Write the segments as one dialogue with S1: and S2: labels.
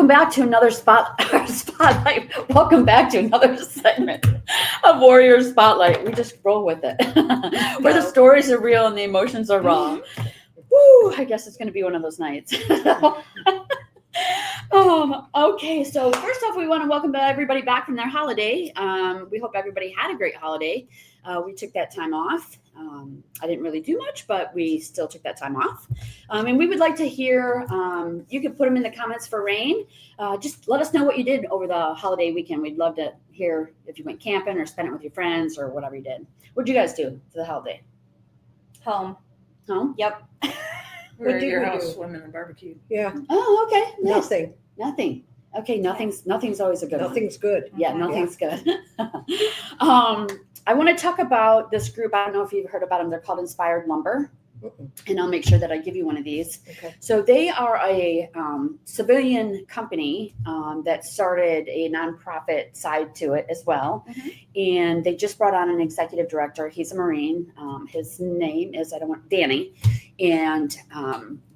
S1: welcome back to another spotlight. Welcome back to another segment of Warrior Spotlight. We just roll with it. Where the stories are real and the emotions are raw. Woo! I guess it's going to be one of those nights. Okay, so first off, we want to welcome everybody back from their holiday. We hope everybody had a great holiday. We took that time off. I didn't really do much, but we still took that time off. And we would like to hear, you could put them in the comments for Rain. Just let us know what you did over the holiday weekend. We'd love to hear if you went camping or spent it with your friends or whatever you did. What did you guys do for the holiday?
S2: Home.
S1: Yep.
S3: We were at your house swimming and barbecue.
S4: Yeah.
S1: Oh, okay. Nice.
S4: Nothing.
S1: Okay, nothing's always a good one.
S4: Nothing's good.
S1: Yeah, nothing's good. I want to talk about this group. I don't know if you've heard about them. They're called Inspired Lumber. And I'll make sure that I give you one of these.
S4: Okay.
S1: So they are a civilian company that started a nonprofit side to it as well. And they just brought on an executive director. He's a Marine. His name is, Danny. And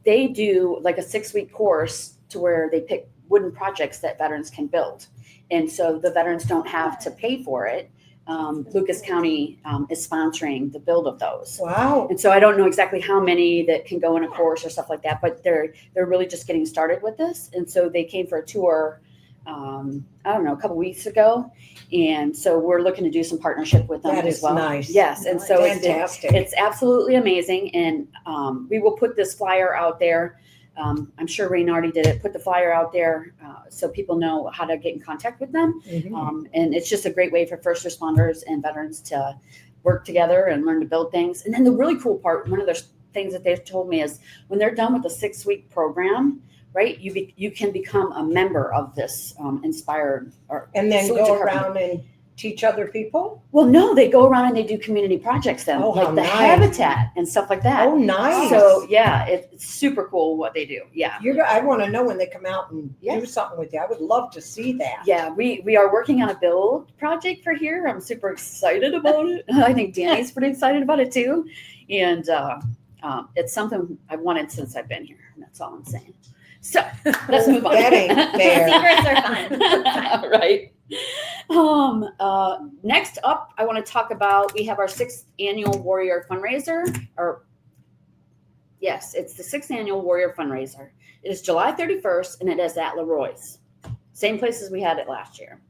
S1: they do like a 6-week course to where they pick wooden projects that veterans can build. And so the veterans don't have to pay for it. Lucas County is sponsoring the build of those.
S4: Wow.
S1: And so I don't know exactly how many that can go in a course or stuff like that, but they're really just getting started with this. And so they came for a tour, a couple weeks ago. And so we're looking to do some partnership with them as well.
S4: Nice.
S1: Yes. And so
S4: fantastic.
S1: It's absolutely amazing. And we will put this flyer out there. I'm sure Rain already did it. Put the flyer out there so people know how to get in contact with them. And it's just a great way for first responders and veterans to work together and learn to build things. And then the really cool part, one of the things that they've told me is when they're done with the 6-week program, right, you can become a member of this Inspired.
S4: And then go around and teach other people?
S1: Well, no, they go around and they do community projects then, like the
S4: nice.
S1: Habitat and stuff like that.
S4: Oh, nice.
S1: So, yeah, it's super cool what they do. Yeah.
S4: I want to know when they come out and do something with you. I would love to see that.
S1: Yeah, we are working on a build project for here. I'm super excited about it. I think Danny's pretty excited about it too. And it's something I've wanted since I've been here. That's all I'm saying. So let's move on.
S4: That ain't fair.
S2: Secrets are fun.
S1: Right. Next up, I want to talk about, we have our 6th annual Warrior fundraiser, it's the 6th annual Warrior fundraiser. It is July 31st and it is at Leroy's. Same place as we had it last year.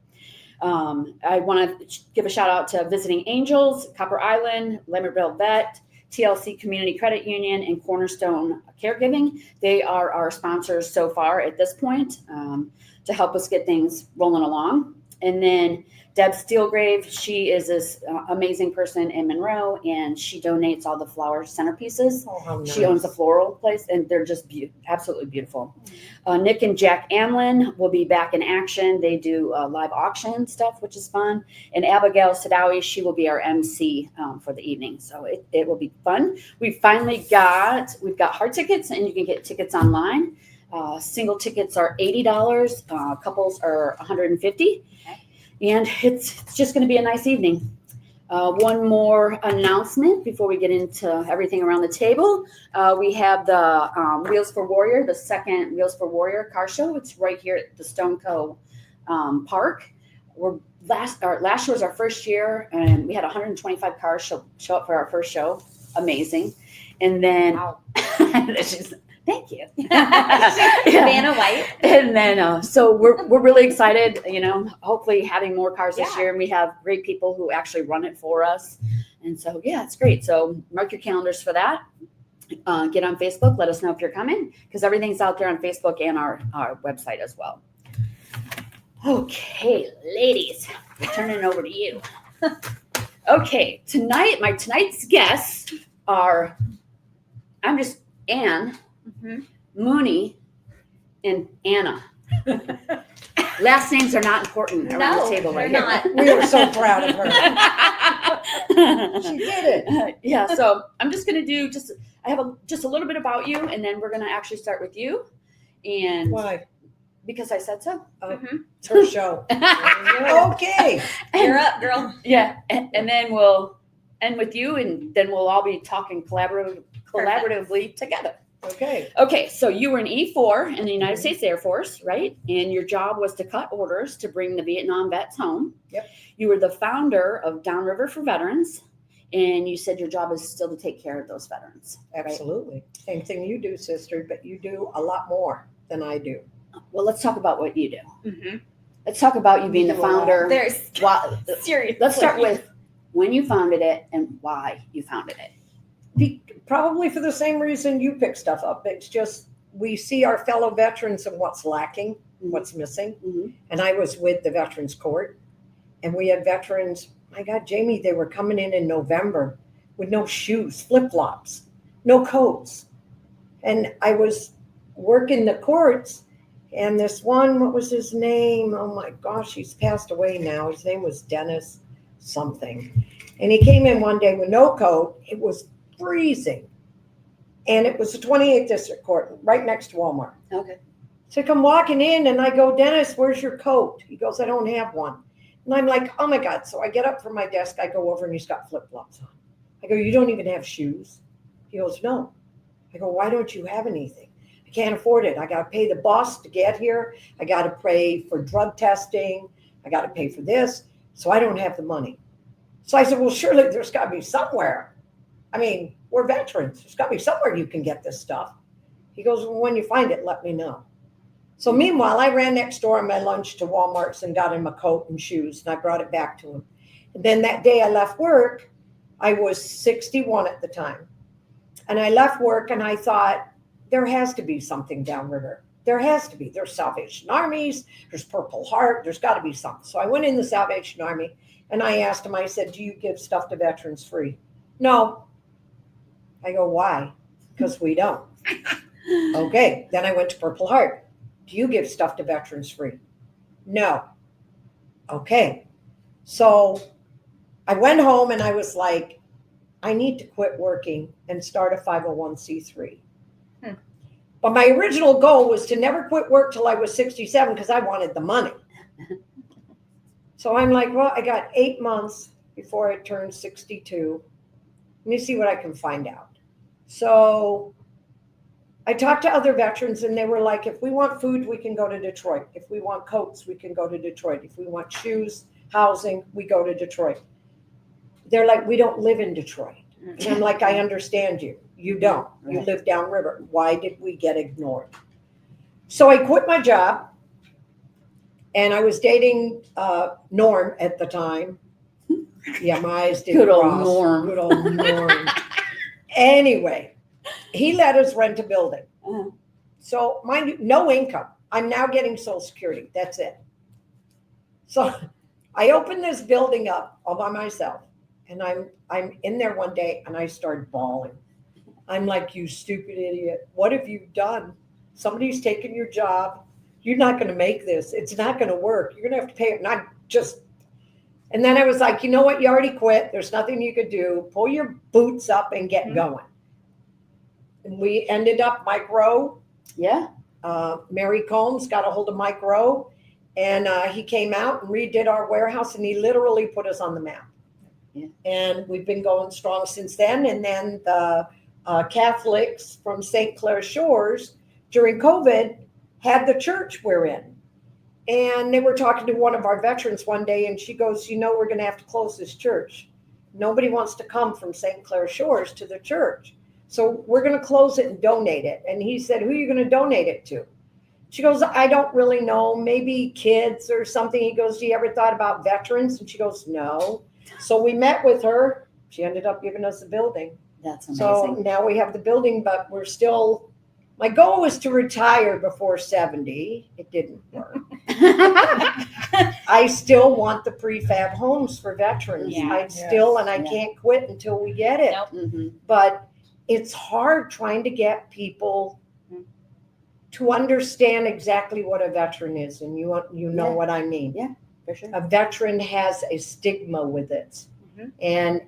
S1: I want to give a shout out to Visiting Angels, Copper Island, Lambertville Vet, TLC Community Credit Union, and Cornerstone Caregiving. They are our sponsors so far at this point to help us get things rolling along. And then Deb Steelgrave, she is this amazing person in Monroe, and she donates all the flower centerpieces.
S4: Oh, how nice.
S1: She owns a floral place, and they're just absolutely beautiful. Nick and Jack Amlin will be back in action. They do live auction stuff, which is fun. And Abigail Sadawi, she will be our MC for the evening. So it will be fun. We've got hard tickets, and you can get tickets online. Single tickets are $80. Couples are $150. And it's just going to be a nice evening. One more announcement before we get into everything around the table. We have the Wheels for Warrior, the 2nd Wheels for Warrior car show. It's right here at the Stoneco Park. Last year was our first year, and we had 125 cars show up for our first show. Amazing. And then, thank you.
S2: Vanna White.
S1: And then, so we're really excited, hopefully having more cars this year. And we have great people who actually run it for us. And so, it's great. So mark your calendars for that. Get on Facebook. Let us know if you're coming, because everything's out there on Facebook and our website as well. Okay, ladies, turning it over to you. Okay, tonight's guests are, Ann, Mooney, and Anna. Last names are not important around the table right here.
S2: Not.
S4: We are so proud of her. She did it.
S1: So I'm just going to do I have just a little bit about you, and then we're going to actually start with you. And
S4: why?
S1: Because I said so.
S4: It's her show. Okay.
S2: You're up, girl.
S1: Yeah. And then we'll end with you, and then we'll all be talking collaboratively together.
S4: Okay.
S1: Okay, so you were an E4 in the United States Air Force, right? And your job was to cut orders to bring the Vietnam vets home.
S4: Yep.
S1: You were the founder of Downriver for Veterans, and you said your job is still to take care of those veterans. right?
S4: Absolutely. Same thing you do, sister, but you do a lot more than I do.
S1: Well, let's talk about what you do.
S2: Mm-hmm.
S1: Let's talk about you being the
S4: You do a lot.
S1: founder.
S2: There's
S1: Why,
S2: seriously.
S1: let's start with when you founded it and why you founded it.
S4: Probably for the same reason you pick stuff up. It's just we see our fellow veterans and what's lacking, what's missing.
S1: Mm-hmm.
S4: And I was with the Veterans Court, and we had veterans. My God, Jamie, they were coming in November with no shoes, flip-flops, no coats. And I was working the courts, and this one, what was his name? Oh my gosh, he's passed away now. His name was Dennis something. And he came in one day with no coat. It was freezing. And it was the 28th District Court, right next to Walmart.
S1: Okay.
S4: So I come walking in and I go, Dennis, where's your coat? He goes, I don't have one. And I'm like, oh my God. So I get up from my desk, I go over and he's got flip-flops on. I go, you don't even have shoes? He goes, no. I go, why don't you have anything? I can't afford it. I got to pay the bus to get here. I got to pay for drug testing. I got to pay for this. So I don't have the money. So I said, well, surely there's got to be somewhere. I mean, we're veterans. There's got to be somewhere you can get this stuff. He goes, well, when you find it, let me know. So meanwhile, I ran next door on my lunch to Walmart's and got him a coat and shoes, and I brought it back to him. And then that day I left work, I was 61 at the time. And I left work and I thought, there has to be something downriver. There has to be. There's Salvation Armies, there's Purple Heart, there's got to be something. So I went in the Salvation Army and I asked him, I said, do you give stuff to veterans free? No. I go, why? Because we don't. Okay. Then I went to Purple Heart. Do you give stuff to veterans free? No. Okay. So I went home and I was like, I need to quit working and start a 501c3. But my original goal was to never quit work till I was 67 because I wanted the money. So I'm like, well, I got 8 months before I turned 62. Let me see what I can find out. So I talked to other veterans and they were like, if we want food, we can go to Detroit. If we want coats, we can go to Detroit. If we want shoes, housing, we go to Detroit. They're like, we don't live in Detroit. And I'm like, I understand you. You don't. You
S1: Right.
S4: live downriver. Why did we get ignored? So I quit my job and I was dating Norm at the time. Yeah, my eyes didn't
S1: Good old
S4: cross.
S1: Norm.
S4: Good old Norm. Anyway, he let us rent a building.
S1: Uh-huh.
S4: So mind you, no income. I'm now getting Social Security. That's it. So I opened this building up all by myself. And I'm in there one day and I started bawling. I'm like, you stupid idiot. What have you done? Somebody's taken your job. You're not going to make this. It's not going to work. You're going to have to pay it. And then I was like, you know what? You already quit. There's nothing you could do. Pull your boots up and get going. And we ended up Mike Rowe.
S1: Yeah.
S4: Mary Combs got a hold of Mike Rowe and he came out and redid our warehouse and he literally put us on the map.
S1: Yeah.
S4: And we've been going strong since then. And then the Catholics from St. Clair Shores during COVID had the church we're in. And they were talking to one of our veterans one day and she goes, you know, we're going to have to close this church. Nobody wants to come from St. Clair Shores to the church. So we're going to close it and donate it. And he said, who are you going to donate it to? She goes, I don't really know, maybe kids or something. He goes, do you ever thought about veterans? And she goes, no. So we met with her. She ended up giving us the building.
S1: That's amazing.
S4: So now we have the building, but we're still, my goal was to retire before 70. It didn't work. I still want the prefab homes for veterans.
S2: Yeah.
S4: I still, and I
S1: Yeah.
S4: can't quit until we get it.
S2: Nope.
S1: Mhm.
S4: But it's hard trying to get people to understand exactly what a veteran is. And you know
S1: Yeah.
S4: what I mean.
S1: Yeah. For sure.
S4: A veteran has a stigma with it.
S2: Mhm.
S4: And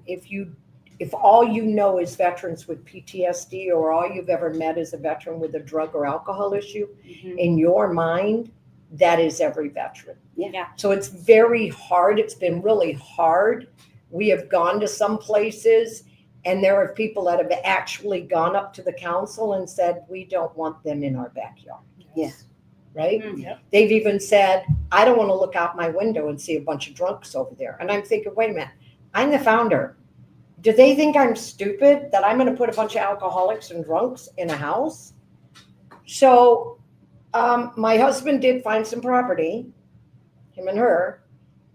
S4: if all you know is veterans with PTSD or all you've ever met is a veteran with a drug or alcohol issue,
S2: Mhm.
S4: in your mind, that is every veteran.
S2: Yeah.
S4: So it's very hard. It's been really hard. We have gone to some places And there are people that have actually gone up to the council and said, we don't want them in our backyard.
S1: Yeah.
S4: Right?
S3: Yep.
S4: They've even said, I don't want to look out my window and see a bunch of drunks over there. And I'm thinking, wait a minute, I'm the founder. Do they think I'm stupid that I'm going to put a bunch of alcoholics and drunks in a house? So my husband did find some property, him and her,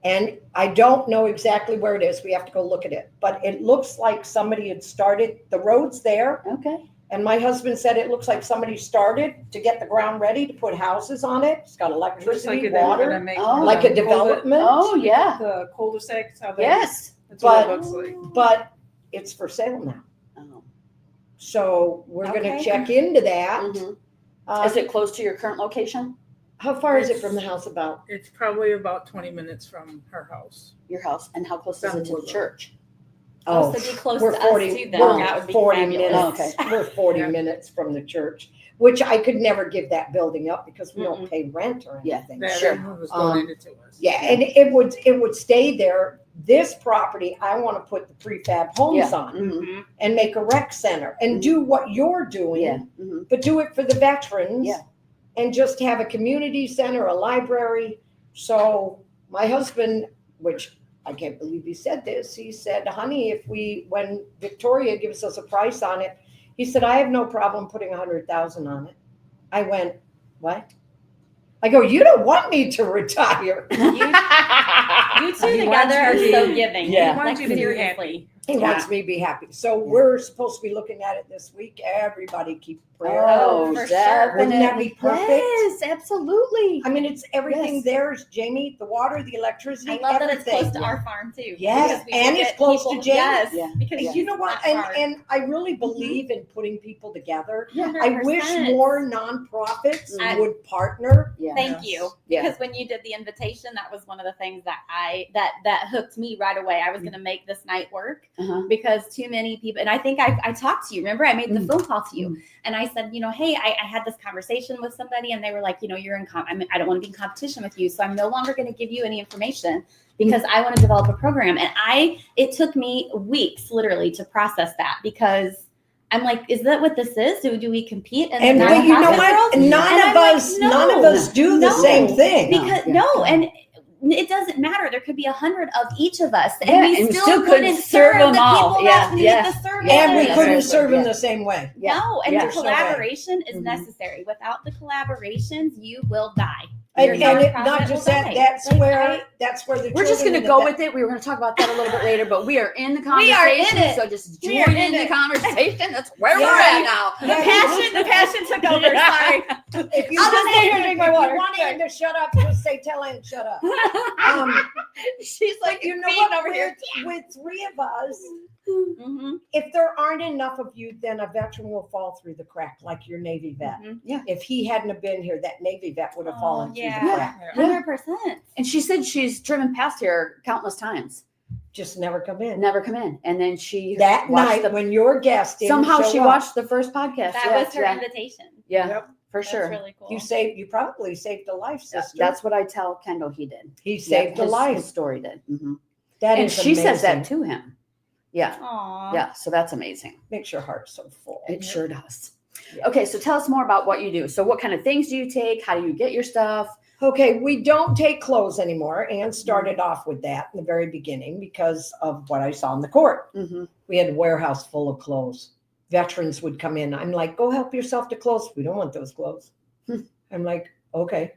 S4: and I don't know exactly where it is. We have to go look at it. But it looks like somebody had started, the road's there.
S1: Okay.
S4: And my husband said it looks like somebody started to get the ground ready to put houses on it. It's got
S3: Looks
S4: electricity,
S3: like they're
S4: water,
S3: gonna make
S1: Oh.
S4: like a development.
S1: Oh, yeah.
S3: The cul-de-sacs. How they,
S1: Yes.
S3: That's what
S4: But-
S3: it looks like.
S4: But it's for sale now.
S1: Oh.
S4: So we're going to
S1: Okay.
S4: check into that.
S1: Mhm.
S4: Uh,
S1: Is it close to your current location?
S4: how far is it from the house about?
S3: It's probably about 20 minutes from her house.
S1: Your house? And how close is it to the church?
S2: Oh, so be close
S4: we're
S2: to
S4: 40,
S2: us too then.
S4: we're
S2: That would be
S4: 40
S2: fabulous.
S4: minutes.
S1: Oh, okay.
S4: We're 40
S3: Yeah.
S4: minutes from the church, which I could never give that building up because we don't pay rent or
S1: Yeah.
S4: anything.
S3: That
S1: Sure.
S3: was
S4: Um,
S3: donated to us.
S4: Yeah, and it would stay there. This property, I want to put the prefab homes on
S1: Mhm.
S3: Mhm.
S4: and make a rec center and do what you're doing,
S1: Yeah. Mhm.
S4: but do it for the veterans.
S1: Yeah.
S4: And just have a community center, a library. So my husband, which I can't believe he said this, he said, honey, when Victoria gives us a price on it, he said, I have no problem putting 100,000 on it. I went, what? I go, you don't want me to retire.
S2: You two
S3: He wants
S2: together are
S3: you to
S2: so
S3: be-
S2: giving.
S1: Yeah.
S3: He wants you to be
S2: seriously.
S4: He wants me to be happy. So we're supposed to be looking at it this week. Everybody keep prayer.
S2: Oh, for sure.
S4: Wouldn't that be perfect?
S1: Yes, absolutely.
S4: I mean, it's everything
S1: Yes.
S4: there's, Jamie, the water, the electricity,
S2: I love that it's
S4: everything.
S2: close to our farm too.
S4: Yes,
S2: because we
S4: and
S2: do
S4: it's
S2: get
S4: close to
S2: people-
S4: Jamie.
S2: Yes,
S1: Yeah.
S2: because
S4: You know what?
S2: it's not far.
S4: And I really believe in putting people together. I
S2: 100%.
S4: wish more nonprofits
S2: I-
S4: would partner.
S1: Yeah.
S2: Thank you.
S1: Yeah.
S2: Because when you did the invitation, that was one of the things that that hooked me right away. I was going to make this night work
S1: Uh-huh.
S2: because too many people, and I think I talked to you. Remember, I made the
S1: Mm.
S2: phone call to you,
S1: Mm.
S2: and I said, hey, I had this conversation with somebody, and they were like, you're in I don't want to be in competition with you, so I'm no longer going to give you any information because I want to develop a program. And it took me weeks literally to process that because I'm like, is that what this is? Do we compete?
S4: And
S2: the
S4: but you know
S2: nonprofit
S4: what?
S2: world?
S4: None
S2: And
S4: of
S2: I'm like,
S4: us,
S2: no,
S4: none of us do the
S2: no.
S4: same thing.
S2: Because
S1: Yeah.
S2: no, and it doesn't matter. There could be 100 of each of us, and
S1: Yeah,
S2: we
S1: and we
S2: still
S1: still couldn't
S2: couldn't
S1: serve
S2: serve
S1: them
S2: the
S1: all.
S2: people
S1: Yeah,
S2: that need
S1: yeah.
S2: the service.
S4: And we
S1: Yeah.
S4: couldn't
S1: Yeah.
S4: serve them
S1: Yeah.
S4: the same way.
S1: Yeah.
S2: No, and
S1: Yeah.
S2: the collaboration is
S1: Mhm.
S2: necessary. Without the collaborations, you will die.
S4: And,
S2: Your
S4: and it,
S2: nonprofit
S4: not
S2: will
S4: just that,
S2: die.
S4: that's
S2: Like,
S4: where the
S1: We're just
S4: children
S1: going to
S4: in the
S1: go
S4: vet-
S1: with it. We were going to talk about that a little bit later, but we are in the
S2: We are in
S1: conversation.
S2: it.
S1: So just
S2: We are
S1: join
S2: in
S1: in the
S2: it.
S1: conversation. That's where
S4: Yeah.
S1: we're at now.
S2: The passion took over. Sorry.
S4: If you
S2: I'll just
S4: want
S2: stay here and drink my water.
S4: want Ann to shut up, just say, tell Ann, shut up.
S1: She's like,
S4: You know
S1: feeding
S4: what?
S1: over here.
S4: With three of us,
S2: Mm-hmm.
S4: if there aren't enough of you, then a veteran will fall through the crack, like your Navy vet.
S2: Mm-hmm.
S4: If he hadn't have been here, that Navy vet would have
S2: Oh,
S4: fallen
S2: yeah.
S4: through the crack.
S3: Yeah.
S2: 100%.
S1: And she said she's driven past here countless times,
S4: Just never come in.
S1: never come in. And then she
S4: That
S1: watched
S4: night when your guest didn't
S1: somehow
S4: show
S1: she
S4: up,
S1: watched the first podcast.
S2: That
S1: Yeah,
S2: was her
S1: yeah,
S2: invitation.
S1: yeah,
S4: Yep.
S1: for
S2: That's
S1: sure.
S2: really cool.
S4: You probably saved a life, sister.
S1: That's what I tell Kendall he did.
S4: He saved a
S1: his,
S4: life.
S1: His story did. Mhm.
S4: That
S1: And
S4: is
S1: she says that
S4: amazing.
S1: to him. Yeah.
S2: Aww.
S1: Yeah. So that's amazing.
S4: Makes your heart so full.
S1: It sure does.
S4: Yeah.
S1: Okay. So tell us more about what you do. So what kind of things do you take? How do you get your stuff?
S4: Okay, we don't take clothes anymore. Ann started off with that in the very beginning because of what I saw in the court.
S1: Mm-hmm.
S4: We had a warehouse full of clothes. Veterans would come in. I'm like, go help yourself to clothes. We don't want those clothes. I'm like, okay.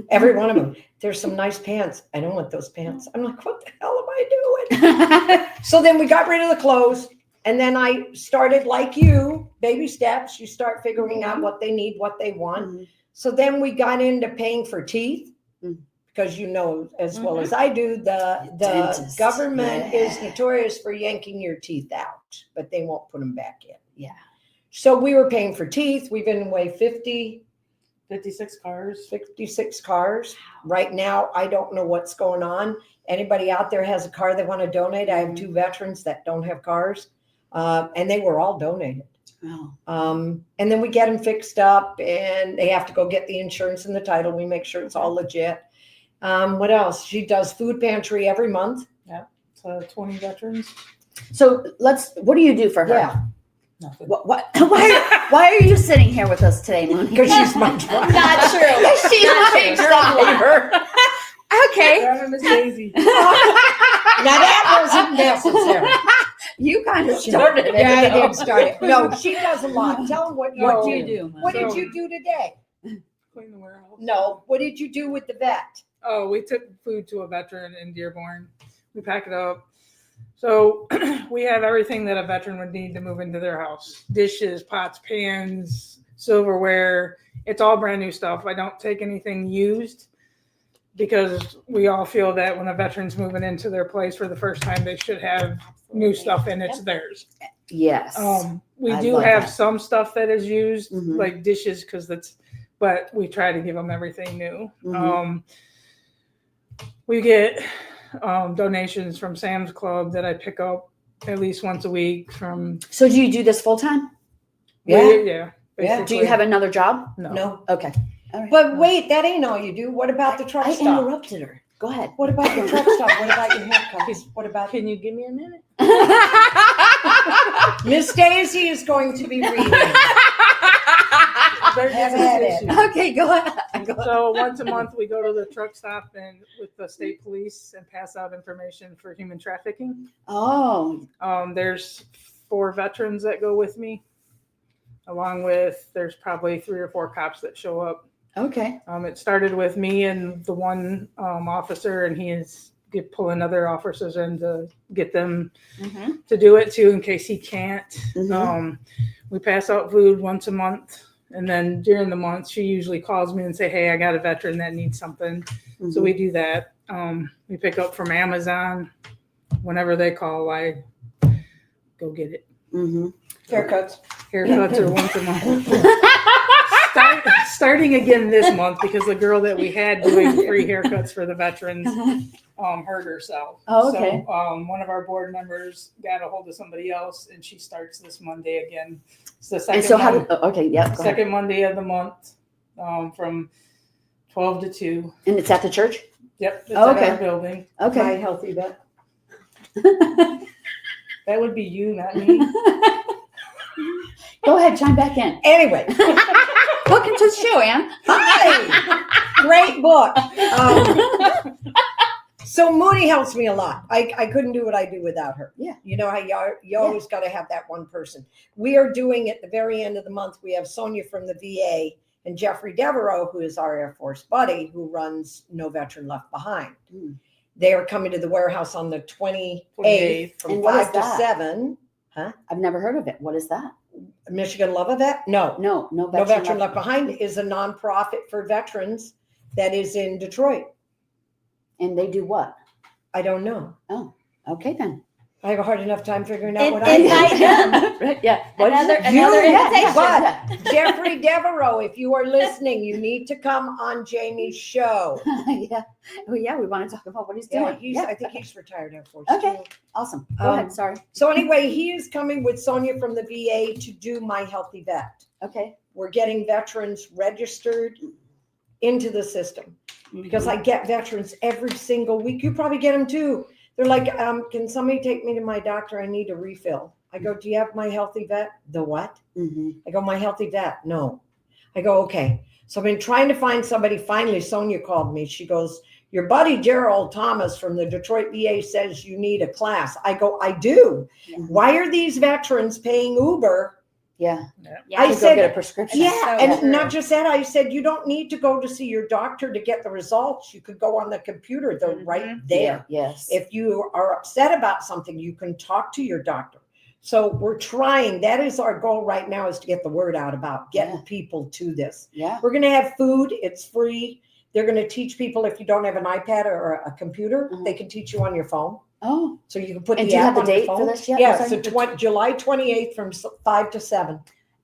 S4: Every one of them. There's some nice pants. I don't want those pants. I'm like, what the hell am I doing? So then we got rid of the clothes. And then I started, like you, baby steps. You start figuring out what they need, what they want.
S1: Mhm.
S4: So then we got into paying for teeth.
S1: Mm.
S4: Because you know as well as I do, the
S1: Dentist.
S4: government is
S1: Yeah.
S4: notorious for yanking your teeth out, but they won't put them back in.
S1: Yeah.
S4: So we were paying for teeth. We've been away
S3: 56 cars.
S4: 56 cars. Right now, I don't know what's going on. Anybody out there has a car they want to donate? I have 2 veterans that don't have cars, and they were all donated.
S1: Oh.
S4: And then we get them fixed up, and they have to go get the insurance and the title. We make sure it's all legit. What else? She does food pantry every month.
S3: So 20 veterans.
S1: So what do you do for her?
S4: Yeah,
S3: Nothing.
S1: Why are you sitting here with us today, Monica?
S4: because she's my driver.
S2: Not true.
S1: She's my driver. Okay.
S3: Grandma Miss Daisy.
S4: Now that wasn't necessary.
S1: You kind of started it.
S4: Yeah, I
S1: though.
S4: did start it. No, she does a lot. Tell them what you
S1: What
S4: do.
S1: do you do?
S4: What did you do today?
S3: Clean the warehouse.
S4: No, what did you do with the vet?
S3: Oh, we took food to a veteran in Dearborn. We pack it up. So we have everything that a veteran would need to move into their house. Dishes, pots, pans, silverware. It's all brand new stuff. I don't take anything used because we all feel that when a veteran's moving into their place for the first time, they should have new stuff and it's theirs.
S1: Yes.
S3: We
S1: I
S3: do
S1: love
S3: have
S1: that.
S3: some stuff that is used,
S1: Mhm.
S3: like dishes, but we try to give them everything new.
S1: Mhm.
S3: We get donations from Sam's Club that I pick up at least once a week from.
S1: So do you do this full time?
S4: Yeah.
S3: Yeah.
S4: Yeah.
S1: Do you have another job?
S3: No.
S4: No.
S1: Okay. All right.
S4: But wait, that ain't all you do. What about the truck
S1: I
S4: stop?
S1: interrupted her. Go ahead.
S4: What about your truck stop? What about your haircuts? What about
S3: Can you give me a minute?
S4: Miss Daisy is going to be reading.
S3: There's
S4: Have
S3: this
S4: at it.
S3: issue.
S1: Okay, go ahead.
S3: So once a month we go to the truck stop and with the state police and pass out information for human trafficking.
S1: Oh,
S3: There's 4 veterans that go with me, along with there's probably 3 or 4 cops that show up.
S1: okay.
S3: It started with me and the one officer, and he is pulling other officers in to get them
S1: Mhm.
S3: to do it too in case he can't.
S1: Mhm.
S3: We pass out food once a month, and then during the month she usually calls me and say, hey, I got a veteran that needs something. So we do that. We pick up from Amazon. Whenever they call, I go get it.
S1: Mhm.
S4: Haircuts.
S3: Haircuts are once a month. Starting again this month because the girl that we had doing free haircuts for the veterans hurt herself.
S1: Oh, okay.
S3: So one of our board members got a hold of somebody else, and she starts this Monday again. It's the second,
S1: And so okay, yeah. Go ahead.
S3: second Monday of the month from 12 to 2.
S1: And it's at the church?
S3: Yep, it's
S1: Oh,
S3: at
S1: okay.
S3: our building.
S4: My
S1: Okay.
S4: healthy vet.
S3: That would be you, not me.
S1: Go ahead, chime back in.
S4: Anyway,
S1: Welcome to the show, Ann.
S4: hi. Great book. So Mooney helps me a lot. I couldn't do what I do without her.
S1: Yeah.
S4: You know how you always got to have that one person. We are doing at the very end of the month. We have Sonia from the VA and Jeffrey Devereaux, who is our Air Force buddy, who runs No Veteran Left Behind.
S1: Mm.
S4: They are coming to the warehouse on the 28th
S3: 28th.
S4: from
S1: And what
S4: 5
S1: is
S4: to
S1: that?
S4: 7.
S1: I've never heard of it. What is that?
S4: Michigan Love a Vet? No.
S1: No
S4: No
S1: veteran.
S4: Veteran Left Behind is a nonprofit for veterans that is in Detroit.
S1: And they do what?
S4: I don't know.
S1: Oh, okay then.
S4: I have a hard enough time figuring out what
S2: Invite
S4: I do.
S2: them.
S1: Right, yeah. What is
S2: Another
S1: it?
S2: invitation.
S4: But Jeffrey Devereaux, if you are listening, you need to come on Jamie's show.
S1: Yeah. Oh, yeah. We want to talk about what he's
S4: Yeah,
S1: doing.
S4: I think he's retired Air Force.
S1: Okay.
S4: too.
S1: Awesome. Go
S4: Um,
S1: ahead. Sorry.
S4: So anyway, he is coming with Sonia from the VA to do My Healthy Vet.
S1: Okay.
S4: We're getting veterans registered into the system because I get veterans every single week. You probably get them too. They're like, can somebody take me to my doctor? I need a refill. I go, do you have My Healthy Vet? The what?
S1: Mm-hmm.
S4: I go, My Healthy Vet? No. I go, okay. So I've been trying to find somebody. Finally, Sonia called me. She goes, your buddy Gerald Thomas from the Detroit VA says you need a class. I go, I do.
S1: Mhm.
S4: Why are these veterans paying Uber?
S1: Yeah.
S2: Yeah.
S4: I
S1: To
S4: said-
S1: go get a prescription.
S4: Yeah,
S2: so
S4: and
S2: true.
S4: not just that. I said you don't need to go to see your doctor to get the results. You could go on the computer. They're right there.
S1: Yeah, yes.
S4: If you are upset about something, you can talk to your doctor. So we're trying. That is our goal right now, is to get the word out about getting
S1: Yeah.
S4: people to this.
S1: Yeah.
S4: We're going to have food. It's free. They're going to teach people, if you don't have an iPad or a computer,
S1: Mhm.
S4: they can teach you on your phone.
S1: Oh,
S4: So you can put
S1: And
S4: the
S1: do you
S4: app
S1: have the
S4: on your
S1: date for
S4: phone.
S1: this yet?
S4: Yeah,
S1: Was
S4: so
S1: I-
S4: July 28th from 5 to 7.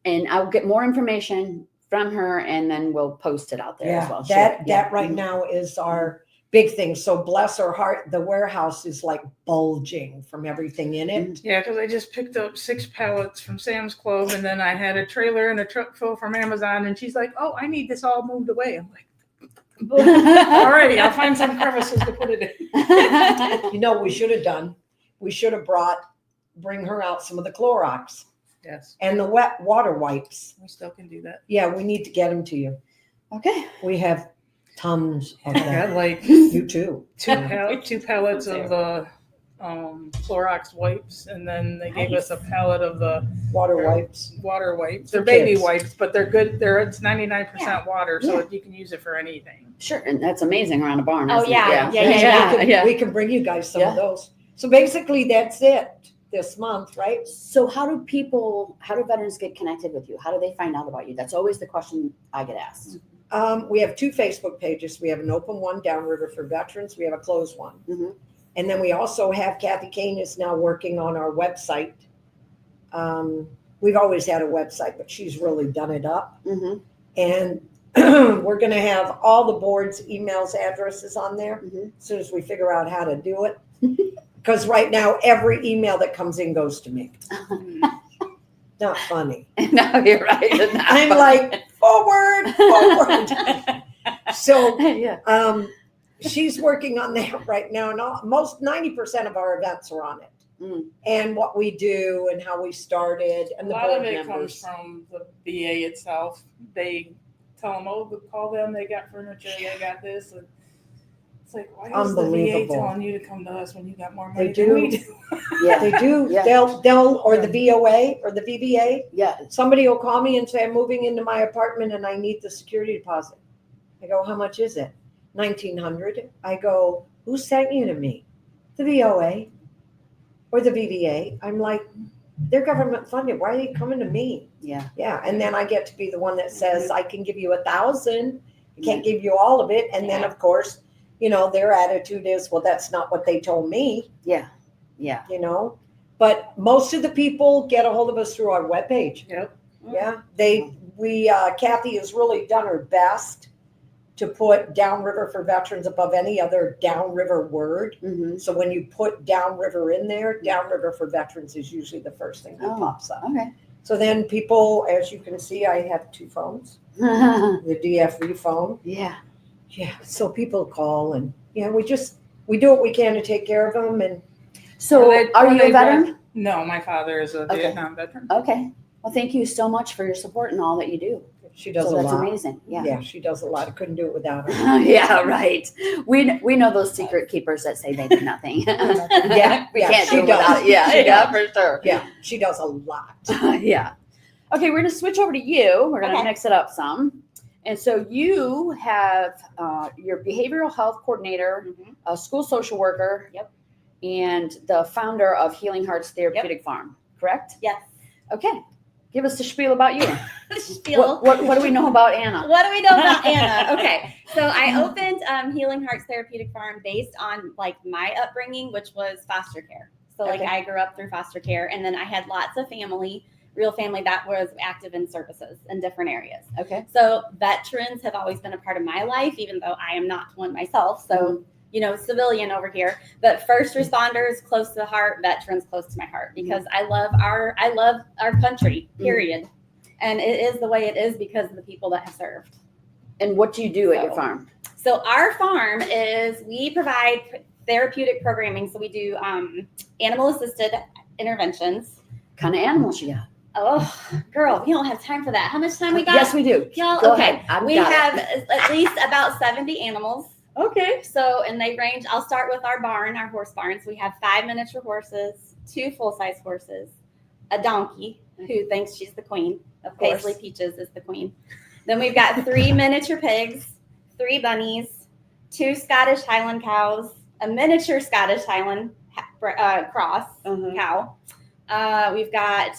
S1: and I'll get more information from her, and then we'll post it out there as well.
S4: That right now is our big thing. So bless her heart, the warehouse is like bulging from everything in it.
S3: Yeah, because I just picked up 6 pallets from Sam's Club, and then I had a trailer and a truck full from Amazon, and she's like, oh, I need this all moved away. I'm like, all righty, I'll find some crevices to put it in.
S4: You know what we should have done? We should have brought bring her out some of the Clorox
S3: Yes,
S4: and the wet water wipes.
S3: we still can do that.
S4: Yeah, we need to get them to you.
S1: Okay.
S4: We have tons of
S3: I
S4: them.
S3: got like
S4: You too.
S3: two pallets of the Clorox wipes, and then they gave us a pallet of the
S4: Water wipes.
S3: water wipes.
S4: For
S3: They're baby
S4: kids.
S3: wipes, but they're good. It's 99% water, so you can use it for anything.
S1: Sure. And that's amazing around a barn.
S2: Oh,
S1: isn't it?
S2: yeah.
S4: We can bring you guys some of those. So basically, that's it this month, right?
S1: So how do veterans get connected with you? How do they find out about you? That's always the question I get asked.
S4: We have 2 Facebook pages. We have an open one, Downriver for Veterans. We have a closed one.
S1: Mhm.
S4: And then we also have Kathy Kane is now working on our website. We've always had a website, but she's really done it up.
S1: Mm-hmm.
S4: And we're going to have all the board's emails, addresses on there
S1: Mhm.
S4: as soon as we figure out how to do it. Because right now, every email that comes in goes to me. Not funny.
S1: No, you're right.
S4: I'm like, forward. So
S1: yeah.
S4: she's working on that right now. And most 90% of our events are on it.
S1: Mm.
S4: And what we do and how we started and
S3: A
S4: the
S3: lot
S4: board
S3: of it
S4: members.
S3: comes from the VA itself. They tell them, call them. They got furniture. They got this. And it's like, why is the VA
S4: Unbelievable.
S3: telling you to come to us when you got more money
S4: They
S3: than
S4: do.
S3: we do?
S1: Yeah.
S4: They do.
S1: Yeah.
S4: They'll or the VOA or the VBA.
S1: Yeah.
S4: Somebody will call me and say, I'm moving into my apartment and I need the security deposit. I go, how much is it? $1,900. I go, who sent you to me? The VOA or the VBA. I'm like, they're government funded. Why are they coming to me?
S1: Yeah.
S4: Yeah. And then I get to be the one that says, I can give you 1,000. I can't give you all of it. And then, of course, their attitude is, well, that's not what they told me.
S1: Yeah. Yeah.
S4: But most of the people get a hold of us through our webpage.
S3: Yep.
S4: Yeah, Kathy has really done her best to put Downriver for Veterans above any other Downriver word.
S1: Mm-hmm.
S4: So when you put Downriver in there, Downriver for Veterans is usually the first thing that pops up.
S1: Okay.
S4: So then people, as you can see, I have 2 phones, the DFV phone.
S1: Yeah.
S4: Yeah, so people call and, we do what we can to take care of them. And
S1: So are you a veteran?
S3: No, my father is a Vietnam veteran.
S1: Okay. Well, thank you so much for your support and all that you do.
S4: she does
S1: So
S4: a
S1: that's
S4: lot.
S1: amazing. Yeah.
S4: Yeah, she does a lot. I couldn't do it without her.
S1: Yeah, right. We know those secret keepers that say they do nothing.
S4: Yeah,
S1: we
S4: yeah,
S1: can't
S4: she
S1: do it without
S4: does.
S1: it. Yeah,
S4: She
S1: yeah,
S4: does.
S1: for sure.
S4: Yeah, she does a lot.
S1: Yeah. Okay, we're gonna switch over to you. We're gonna
S2: Okay.
S1: mix it up some. And so you have your behavioral health coordinator,
S2: Mhm.
S1: a school social worker,
S2: Yep.
S1: and the founder of Healing Hearts Therapeutic Farm, correct?
S2: Yes.
S1: Okay. Give us the spiel about you.
S2: Spiel.
S1: What do we know about Anna?
S2: What do we know about Anna? Okay, so I opened Healing Hearts Therapeutic Farm based on my upbringing, which was foster care. So
S1: Okay.
S2: I grew up through foster care, and then I had lots of real family that was active in services in different areas.
S1: Okay.
S2: So veterans have always been a part of my life, even though I am not one myself. So civilian over here, but first responders close to the heart, veterans close to my heart, because I love our country, period. And it is the way it is because of the people that have served.
S1: And what do you do at your farm?
S2: So our farm we provide therapeutic programming. So we do animal assisted interventions.
S1: Kind of animals you got?
S2: Oh, girl, we don't have time for that. How much time we got?
S1: Yes, we do.
S2: Y'all,
S1: Go
S2: okay.
S1: ahead. I've
S2: We
S1: got
S2: have
S1: it.
S2: at least about 70 animals.
S1: Okay.
S2: So, and they range, I'll start with our horse barn. So we have 5 miniature horses, 2 full-size horses, a donkey who thinks she's the queen.
S1: Of course.
S2: Paisley Peaches is the queen. Then we've got 3 miniature pigs, 3 bunnies, 2 Scottish Highland cows, a miniature Scottish Highland cross cow. We've got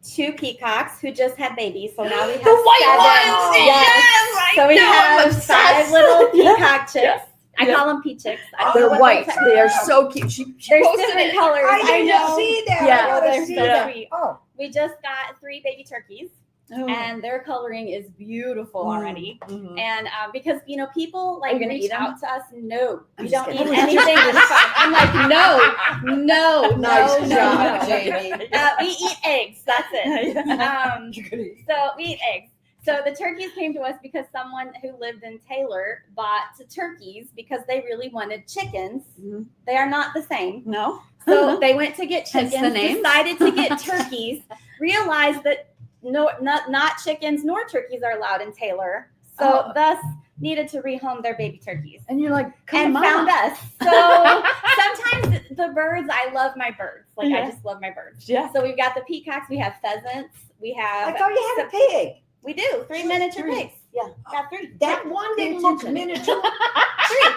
S2: 2 peacocks who just had babies. So now we have
S1: The white
S2: 7.
S1: ones!
S2: Yes. So we
S1: know, I'm
S2: have
S1: obsessed.
S2: 5 little peacock chicks.
S1: Yeah.
S2: I
S1: Yeah.
S2: call them pea chicks. I don't know
S1: They're
S2: what
S1: white.
S2: they're
S1: They are
S2: called.
S1: so cute. She
S2: There's
S1: posted
S2: different
S1: it.
S2: colors.
S4: I didn't
S2: know.
S4: see that.
S1: Yeah.
S4: I gotta
S2: They're
S4: see
S2: so
S4: that.
S2: sweet.
S4: Oh,
S2: We just got 3 baby turkeys, and their coloring is beautiful already.
S1: Mhm.
S2: And because people
S1: Are you gonna
S2: reach
S1: eat 'em?
S2: out to us, no,
S1: I'm
S2: we
S1: just
S2: don't eat
S1: kidding.
S2: anything. I'm like, no,
S4: nice job,
S2: no.
S4: Jamie.
S2: We eat eggs. That's it. So we eat eggs. So the turkeys came to us because someone who lived in Taylor bought turkeys because they really wanted chickens.
S1: Mhm.
S2: They are not the same.
S1: No.
S2: So they went to get
S1: Hence the
S2: chickens,
S1: names.
S2: decided to get turkeys, realized that not chickens nor turkeys are allowed in Taylor. So thus needed to rehome their baby turkeys.
S1: And you're like,
S2: And
S1: come
S2: found
S1: on.
S2: us. So sometimes the birds, I love my birds. Like
S1: Yeah.
S2: I just love my birds.
S1: Yeah.
S2: So we've got the peacocks, we have pheasants, we have
S4: I thought you had a pig.
S2: we do 3 miniature pigs.
S1: Yeah.
S2: Got 3.
S4: That one
S1: Pay
S4: didn't look
S1: attention.
S4: miniature.
S2: 3.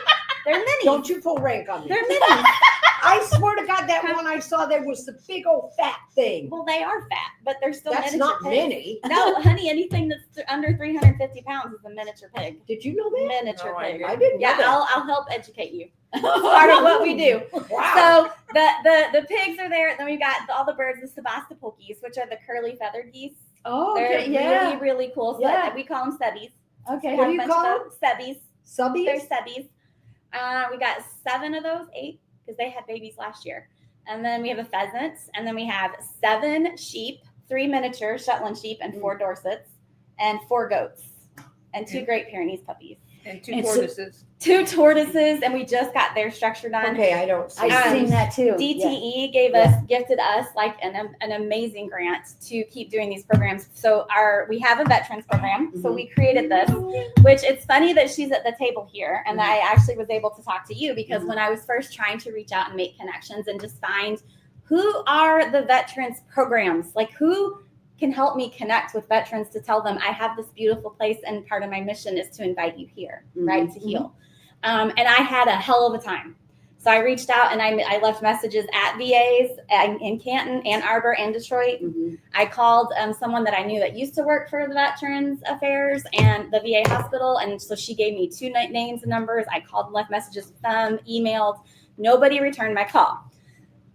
S2: They're minis.
S4: Don't you pull rank on me.
S2: They're minis.
S4: I swear to God, that one I saw there was the big old fat thing.
S2: Well, they are fat, but they're still
S4: That's
S2: miniature
S4: not
S2: pigs.
S4: mini.
S2: No, honey, anything that's under 350 pounds is a miniature pig.
S4: Did you know that?
S2: Miniature
S3: No,
S2: pig.
S4: I didn't know
S2: Yeah,
S4: that.
S2: I'll help educate you. It's part of what we do.
S4: Wow.
S2: So the pigs are there. Then we've got all the birds, the Sebastopolkis, which are the curly feathered geese.
S1: Oh,
S2: They're
S1: okay. Yeah.
S2: really, really cool. So
S1: Yeah.
S2: we call them sebbies.
S1: Okay.
S4: What do you call them?
S2: Sebbies. They're
S4: Subbies?
S2: sebbies. We got 7 of those, 8, because they had babies last year. And then we have a pheasant, and then we have 7 sheep, 3 miniature Shetland sheep, and 4 Dorsets, and 4 goats, and 2 Great Pyrenees puppies,
S3: And 2
S1: It's-
S3: tortoises.
S2: 2 tortoises, and we just got their structure done.
S4: Okay, I don't see
S1: I've
S2: Um,
S1: seen that too.
S2: DTE gifted us like an amazing grant to keep doing these programs. So we have a veterans program. So we created this, which it's funny that she's at the table here, and I actually was able to talk to you because when I was first trying to reach out and make connections and just find who are the veterans programs, like who can help me connect with veterans to tell them I have this beautiful place and part of my mission is to invite you here, right, to heal. And I had a hell of a time. So I reached out and I left messages at VAs in Canton, Ann Arbor, and Detroit. I called someone that I knew that used to work for the Veterans Affairs and the VA hospital. And so she gave me 2 names and numbers. I called and left messages with them, emailed. Nobody returned my call.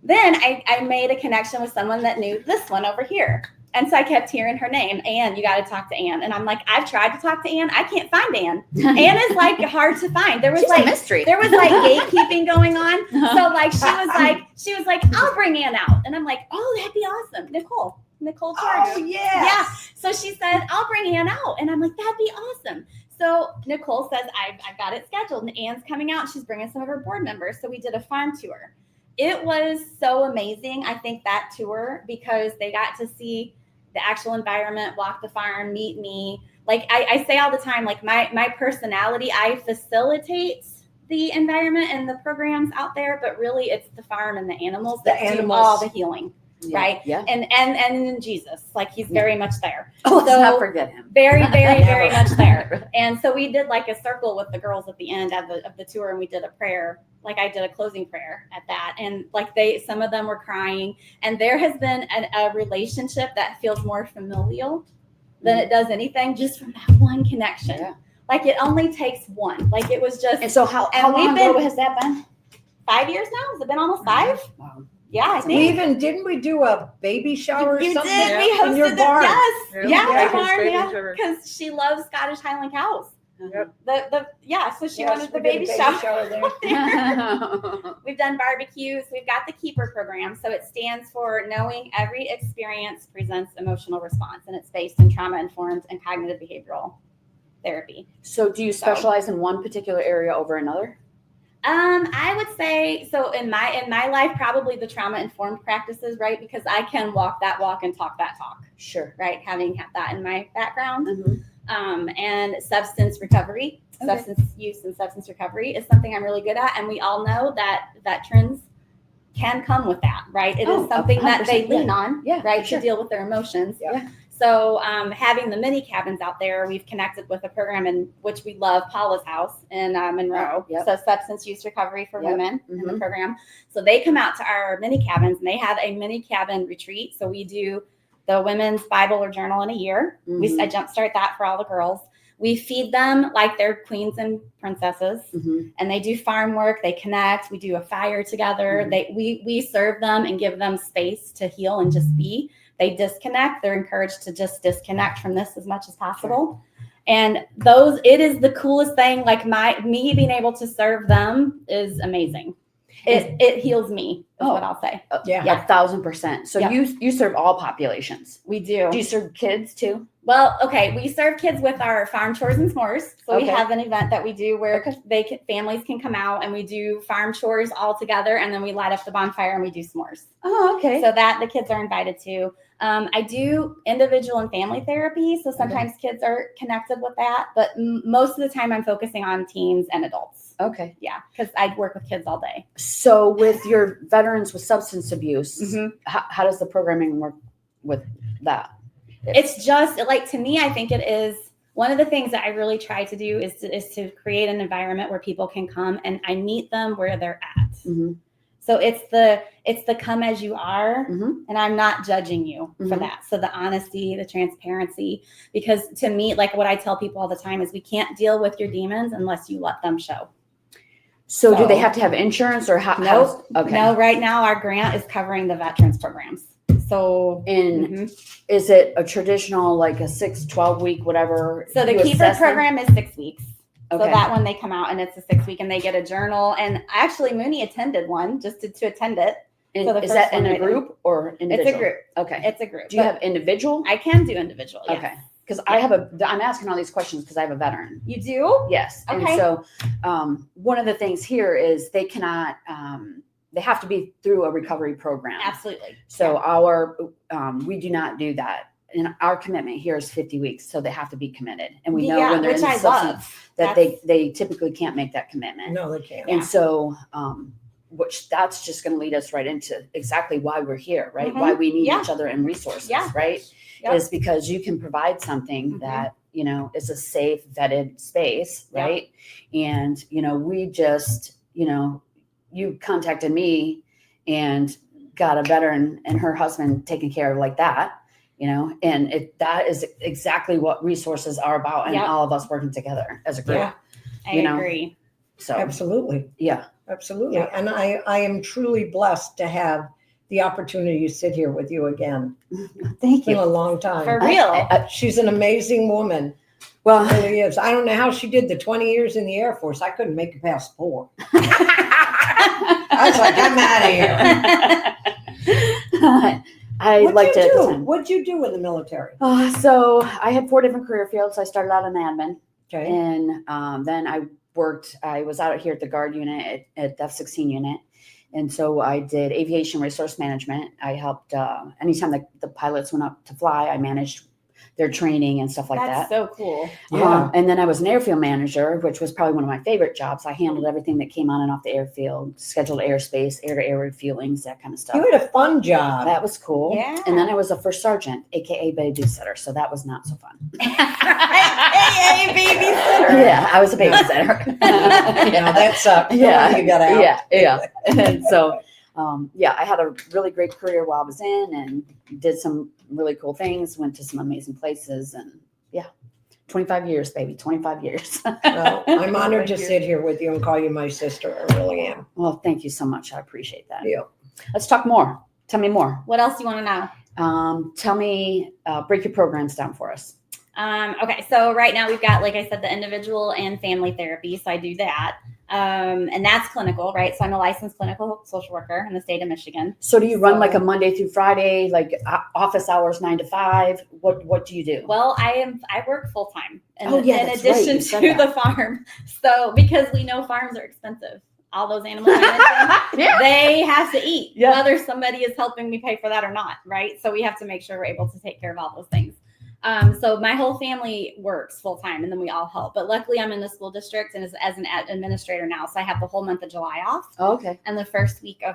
S2: Then I made a connection with someone that knew this one over here. And so I kept hearing her name, Ann, you got to talk to Ann. And I'm like, I've tried to talk to Ann. I can't find Ann. Ann is like hard to find. There was
S1: She's a
S2: like
S1: mystery.
S2: there was like gatekeeping going on. So like she was like, I'll bring Ann out. And I'm like, oh, that'd be awesome. Nicole Charge.
S4: Oh, yes.
S2: Yeah. So she said, I'll bring Ann out. And I'm like, that'd be awesome. So Nicole says, I've got it scheduled. And Ann's coming out. She's bringing some of her board members. So we did a farm tour. It was so amazing. I think that tour, because they got to see the actual environment, walk the farm, meet me. Like I say all the time, like my personality, I facilitate the environment and the programs out there, but really it's the farm and the animals that do all the healing, right?
S1: Yeah.
S2: And Jesus, like he's very much there.
S1: Oh, let's
S2: So-
S1: not forget him.
S2: Very, very, very
S1: Never.
S2: much there. And so we did like a circle with the girls at the end of the tour, and we did a prayer. Like I did a closing prayer at that, and like some of them were crying. And there has been a relationship that feels more familial than it does anything, just from that one connection.
S1: Yeah.
S2: Like it only takes one. Like it was just
S1: And so how
S2: And we've
S1: long
S2: been-
S1: ago has that been?
S2: 5 years now. Has it been almost 5?
S1: Wow.
S2: Yeah, I
S4: We
S2: think.
S4: didn't we do a baby shower or
S2: You
S4: something?
S2: did. We
S4: in your
S2: hosted it.
S4: barn?
S2: Yes.
S3: Yeah,
S2: Yeah,
S3: Bacon's
S2: the barn.
S3: baby
S2: Yeah,
S3: shower.
S2: because she loves Scottish Highland cows.
S3: Yep.
S2: So she
S4: Yes,
S2: wanted the
S4: we did a
S2: baby shower.
S4: there.
S2: We've done barbecues. We've got the Keeper program. So it stands for Knowing Every Experience Presents Emotional Response. And it's based in trauma-informed and cognitive behavioral therapy.
S1: So do you specialize in one particular area over another?
S2: I would say, so in my life, probably the trauma-informed practices, right? Because I can walk that walk and talk that talk,
S1: Sure.
S2: right? Having had that in my background.
S1: Mhm.
S2: And substance recovery,
S1: Okay.
S2: substance use and substance recovery is something I'm really good at. And we all know that veterans can come with that, right? It
S1: Oh,
S2: is something that they
S1: 100%,
S2: lean on,
S1: Yeah,
S2: right,
S1: sure.
S2: to deal with their emotions.
S4: Yeah.
S2: So having the mini cabins out there, we've connected with a program in which we love, Paula's House in Monroe.
S1: Yep.
S2: So substance use recovery for
S1: Yep.
S2: women in the
S1: Mhm.
S2: program. So they come out to our mini cabins and they have a mini cabin retreat. So we do the women's Bible or journal in a year.
S1: Mhm.
S2: I jumpstart that for all the girls. We feed them like they're queens and princesses,
S1: Mhm.
S2: and they do farm work. They connect. We do a fire together.
S1: Mhm.
S2: We serve them and give them space to heal and just be. They disconnect. They're encouraged to just disconnect from this as much as possible. And it is the coolest thing. Like me being able to serve them is amazing. It heals me, is
S1: Oh.
S2: what I'll say.
S4: Yeah.
S1: Yeah, 1,000%. So
S2: Yeah.
S1: you serve all populations.
S2: We do.
S1: Do you serve kids too?
S2: Well, okay, we serve kids with our farm chores and s'mores. So we
S1: Okay.
S2: have an event that we do where families can come out and we do farm chores all together, and then we light up the bonfire and we do s'mores.
S1: Oh, okay.
S2: So that the kids are invited to. I do individual and family therapy, so sometimes kids are connected with that, but most of the time I'm focusing on teens and adults.
S1: Okay.
S2: Yeah, because I work with kids all day.
S1: So with your veterans with substance abuse,
S2: Mhm.
S1: how does the programming work with that?
S2: It's just like, to me, I think it is one of the things that I really try to do is to create an environment where people can come and I meet them where they're at.
S1: Mm-hmm.
S2: So it's the come as you are,
S1: Mm-hmm.
S2: and I'm not judging you for
S1: Mhm.
S2: that. So the honesty, the transparency, because to me, like what I tell people all the time is we can't deal with your demons unless you let them show.
S1: So do they
S2: So-
S1: have to have insurance or how?
S2: Nope.
S1: Okay.
S2: No, right now our grant is covering the veterans programs. So
S1: And
S2: mhm.
S1: is it a traditional, like a 12 week, whatever?
S2: So the
S1: you
S2: Keeper
S1: assess them?
S2: program is 6 weeks. So
S1: Okay.
S2: that one they come out and it's a 6 week and they get a journal. And actually Mooney attended one just to attend it.
S1: And
S2: so the
S1: is that
S2: first
S1: in
S2: one
S1: a
S2: I did.
S1: group or individual?
S2: It's a group.
S1: Okay.
S2: It's a group.
S1: Do you
S2: But
S1: have individual?
S2: I can do individual. Yes.
S1: Okay. Because I'm asking all these questions because I have a veteran.
S2: You do?
S1: Yes. And
S2: Okay.
S1: so one of the things here is they cannot, they have to be through a recovery program.
S2: Absolutely.
S1: So we do not do that. And our commitment here is 50 weeks. So they have to be committed. And we know
S2: Yeah,
S1: when they're in
S2: which
S1: the
S2: I
S1: substance
S2: love.
S1: that
S2: That's-
S1: they typically can't make that commitment.
S4: No, they can't.
S2: Yeah.
S1: And so, which that's just going to lead us right into exactly why we're here, right?
S2: Mhm.
S1: Why we need
S2: Yeah.
S1: each other and resources,
S2: Yeah.
S1: right?
S2: Yep.
S1: Is because you can provide something
S2: Mhm.
S1: that, is a safe, vetted space,
S2: Yep.
S1: right? And, we just, you contacted me and got a veteran and her husband taken care of like that, and that is exactly what resources are about, and
S2: Yep.
S1: all of us working together as a group.
S4: Yeah.
S2: I
S1: you know.
S2: agree.
S1: So,
S4: Absolutely.
S1: yeah.
S4: Absolutely.
S2: Yeah.
S4: And I am truly blessed to have the opportunity to sit here with you again.
S1: Thank
S4: It's been a
S1: you.
S4: long time.
S2: For real.
S4: She's an amazing woman.
S1: Well,
S4: Really is. I don't know how she did the 20 years in the Air Force. I couldn't make it past 4. I was like, I'm out of here.
S1: I
S4: What'd
S1: liked
S4: you
S1: it at the
S4: do?
S1: time.
S4: What'd you do in the military?
S1: So I had 4 different career fields. I started out in admin,
S4: Okay.
S1: and then I was out here at the guard unit at the F-16 unit. And so I did aviation resource management. I helped anytime the pilots went up to fly, I managed their training and stuff like
S2: That's
S1: that.
S2: so cool.
S4: Yeah.
S1: And then I was an airfield manager, which was probably one of my favorite jobs. I handled everything that came on and off the airfield, scheduled airspace, air-to-air refuelings, that kind of stuff.
S4: You had a fun job.
S1: That was cool.
S2: Yeah.
S1: And then I was a first sergeant, aka babysitter. So that was not so fun.
S2: Hey, babysitter.
S1: Yeah, I was a babysitter.
S4: Now that sucked.
S1: Yeah.
S4: You got out.
S1: Yeah. And so, I had a really great career while I was in and did some really cool things, went to some amazing places, and 25 years, baby, 25 years.
S4: Well, I'm honored to
S2: Thank you.
S4: sit here with you and call you my sister. I really am.
S1: Well, thank you so much. I appreciate that.
S4: Yeah.
S1: Let's talk more. Tell me more.
S2: What else do you want to know?
S1: Tell me, break your programs down for us.
S2: Okay, so right now we've got, like I said, the individual and family therapy. So I do that. And that's clinical, right? So I'm a licensed clinical social worker in the state of Michigan.
S1: So do you run
S2: So-
S1: like a Monday through Friday, like office hours 9 to 5? What do you do?
S2: Well, I work full time in
S1: Oh, yeah, that's right.
S2: addition
S1: You said
S2: to
S1: that.
S2: the farm. So because we know farms are expensive. All those animals I mentioned,
S1: Yeah.
S2: they have to eat,
S1: Yeah.
S2: whether somebody is helping me pay for that or not, right? So we have to make sure we're able to take care of all those things. So my whole family works full time, and then we all help. But luckily, I'm in the school district and as an administrator now, so I have the whole month of July off
S1: Oh, okay.
S2: and the first week of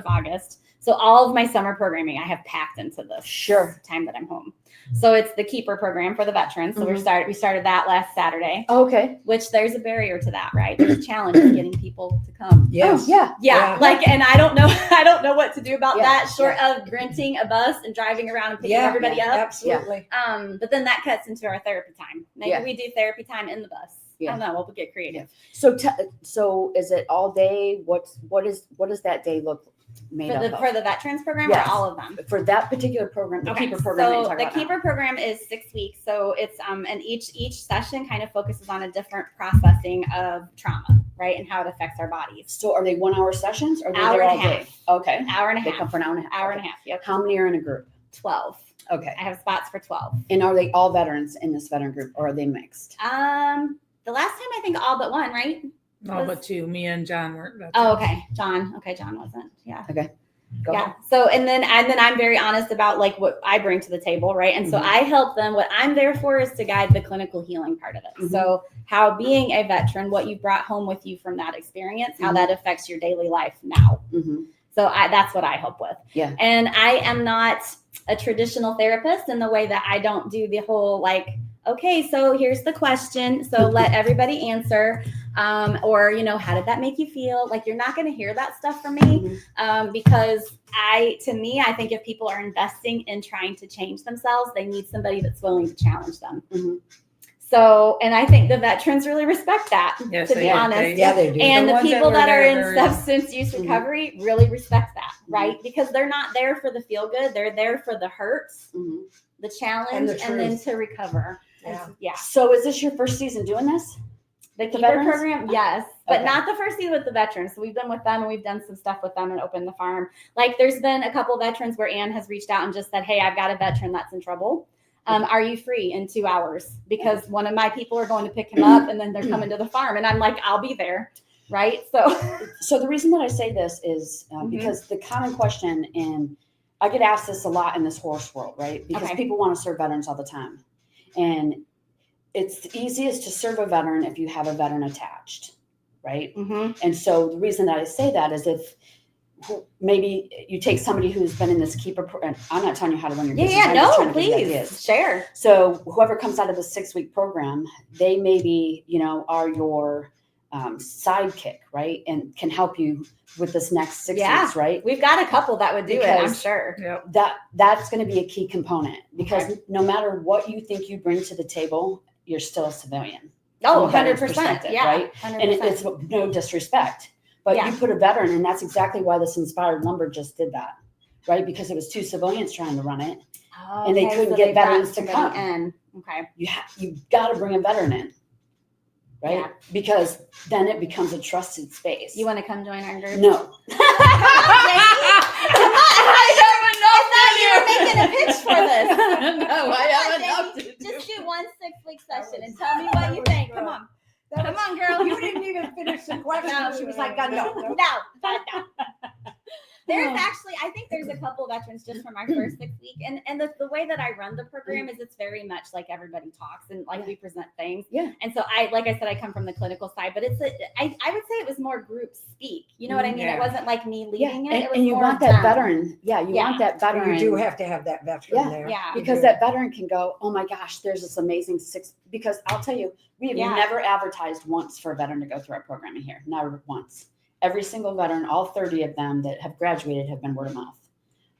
S2: August. So all of my summer programming I have packed into this
S1: Sure.
S2: time that I'm home. So it's the Keeper program for the veterans. So we started that last Saturday,
S1: Oh, okay.
S2: which there's a barrier to that, right? There's a challenge in getting people to come.
S4: Yes.
S1: Oh, yeah.
S2: Yeah,
S4: Yeah.
S2: like, and I don't know what to do about
S1: Yeah,
S2: that, short of renting a bus and driving around and picking everybody up.
S4: Absolutely.
S2: But then that cuts into our therapy time. Maybe
S1: Yeah.
S2: we do therapy time in the bus.
S1: Yeah.
S2: I don't know. We'll get creative.
S1: So is it all day? What does that day look made up
S2: For the veterans program
S1: Yes.
S2: or all of them?
S1: for that particular program, the
S2: Okay,
S1: Keeper program that you
S2: so
S1: talk
S2: the
S1: about now?
S2: Keeper program is 6 weeks. So it's and each session kind of focuses on a different processing of trauma, right, and how it affects our bodies.
S1: So are they 1 hour sessions or are they
S2: Hour
S1: there
S2: and
S1: all
S2: a
S1: day?
S2: half.
S1: Okay.
S2: Hour and a
S1: They
S2: half.
S1: come for an hour and a half.
S2: Hour
S1: Okay.
S2: and a half. Yep.
S1: How many are in a group?
S2: 12.
S1: Okay.
S2: I have spots for 12.
S1: And are they all veterans in this veteran group, or are they mixed?
S2: The last time I think all but one, right?
S3: No, but two. Me and John weren't. Veterans.
S2: Oh, okay. John. Okay, John wasn't. Yeah.
S1: Go
S2: Yeah.
S1: ahead.
S2: So and then I'm very honest about like what I bring to the table, right? And so
S1: Mhm.
S2: I help them. What I'm there for is to guide the clinical healing part of it.
S1: Mhm.
S2: So how being a veteran, what you brought home with you from that experience, how
S1: Mhm.
S2: that affects your daily life now.
S1: Mm-hmm.
S2: So that's what I help with.
S1: Yeah.
S2: And I am not a traditional therapist in the way that I don't do the whole like, okay, so here's the question. So let everybody answer. Or, how did that make you feel? Like, you're not going to hear that stuff from me because I think if people are investing in trying to change themselves, they need somebody that's willing to challenge them.
S1: Mm-hmm.
S2: So, and I think the veterans really respect that,
S3: Yes,
S2: to be
S3: they do.
S2: honest.
S4: Yeah, they do.
S2: And the
S3: ones
S2: people
S3: were
S2: that are
S3: there
S2: in
S3: very-
S2: substance use
S1: Mhm.
S2: recovery really respect that, right? Because they're not there for the feel good. They're there for the hurts,
S1: Mm-hmm.
S2: the challenge,
S4: And the
S2: and then
S4: truth.
S2: to recover.
S4: Yeah.
S2: Yeah.
S1: So is this your first season doing this?
S2: The
S1: The
S2: keeper
S1: veterans?
S2: program, yes, but
S1: Okay.
S2: not the first season with the veterans. So we've been with them and we've done some stuff with them and opened the farm. Like there's been a couple veterans where Ann has reached out and just said, hey, I've got a veteran that's in trouble. Are you free in 2 hours? Because one of my people are going to pick him up and then they're coming to the farm. And I'm like, I'll be there. Right.
S1: So the reason that I say this is because the common question, and I get asked this a lot in this horse world, right? Because
S2: Okay.
S1: people want to serve veterans all the time. And it's the easiest to serve a veteran if you have a veteran attached, right? And so the reason that I say that is if maybe you take somebody who's been in this keeper program. I'm not telling you how to run your business. I'm just trying to give you ideas.
S2: Please share.
S1: So whoever comes out of the 6-week program, they maybe, are your sidekick, right? And can help you with this next 6
S2: Yeah.
S1: weeks, right?
S2: We've got a couple that would do it, I'm
S1: Because-
S2: sure.
S3: Yep.
S1: That's going to be a key component because no matter what you think you bring to the table, you're still a civilian.
S2: Oh,
S1: From a veteran's
S2: 100%.
S1: perspective,
S2: Yeah.
S1: right?
S2: 100%.
S1: And it's no disrespect, but
S2: Yeah.
S1: you put a veteran, and that's exactly why this Inspired Lumber just did that, right? Because it was 2 civilians trying to run it. and they couldn't get
S2: they've got
S1: veterans to
S2: somebody
S1: come.
S2: in. Okay.
S1: You've got to bring a veteran in, right?
S2: Yeah.
S1: Because then it becomes a trusted space.
S2: You want to come join our group?
S1: No.
S2: I thought you were making a pitch for this.
S1: No, I have enough
S2: Jamie,
S1: to do.
S2: just do 1 6-week session and tell me what you think. Come on. Come on, girl.
S4: You didn't even finish the question. She was like, no.
S2: No. There's actually, I think there's a couple veterans just from our first 6 week. And the way that I run the program is it's very much like everybody talks and like we present things.
S1: Yeah.
S2: And so like I said, I come from the clinical side, but I would say it was more group speak. You know what I mean?
S3: Yeah.
S2: It wasn't like me leading it.
S1: And,
S2: It was
S1: and you
S2: more
S1: want
S2: of
S1: that
S2: them.
S1: veteran. Yeah, you want that
S4: But
S1: veteran.
S4: you do have to have that veteran
S1: Yeah.
S4: there.
S2: Yeah.
S1: Because that veteran can go, oh my gosh, there's this amazing because I'll tell you, we have
S2: Yeah.
S1: never advertised once for a veteran to go through our program in here. Never once. Every single veteran, all 30 of them that have graduated have been word of mouth.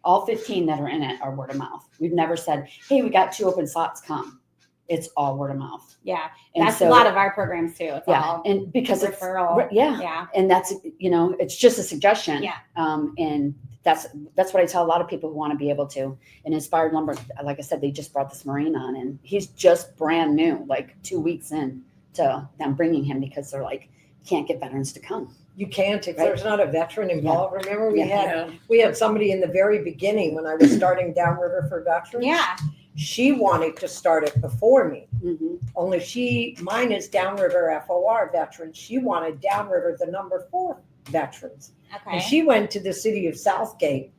S1: All 15 that are in it are word of mouth. We've never said, hey, we got 2 open slots, come. It's all word of mouth.
S2: Yeah.
S1: And
S2: That's
S1: so,
S2: a lot of our programs too. It's
S1: yeah.
S2: all
S1: And because it's,
S2: referral.
S1: yeah.
S2: Yeah.
S1: And that's, it's just a suggestion.
S2: Yeah.
S1: And that's what I tell a lot of people who want to be able to. And Inspired Lumber, like I said, they just brought this Marine on and he's just brand new, like 2 weeks in to them bringing him because they're like, can't get veterans to come.
S4: You can't if
S1: Right.
S4: there's not a veteran involved. Remember,
S1: Yeah.
S4: we had somebody in the very beginning when I was starting Downriver for Veterans.
S2: Yeah.
S4: She wanted to start it before me.
S1: Mm-hmm.
S4: Only mine is Downriver FOR Veterans. She wanted Downriver the number 4 Veterans.
S2: Okay.
S4: And she went to the city of Southgate.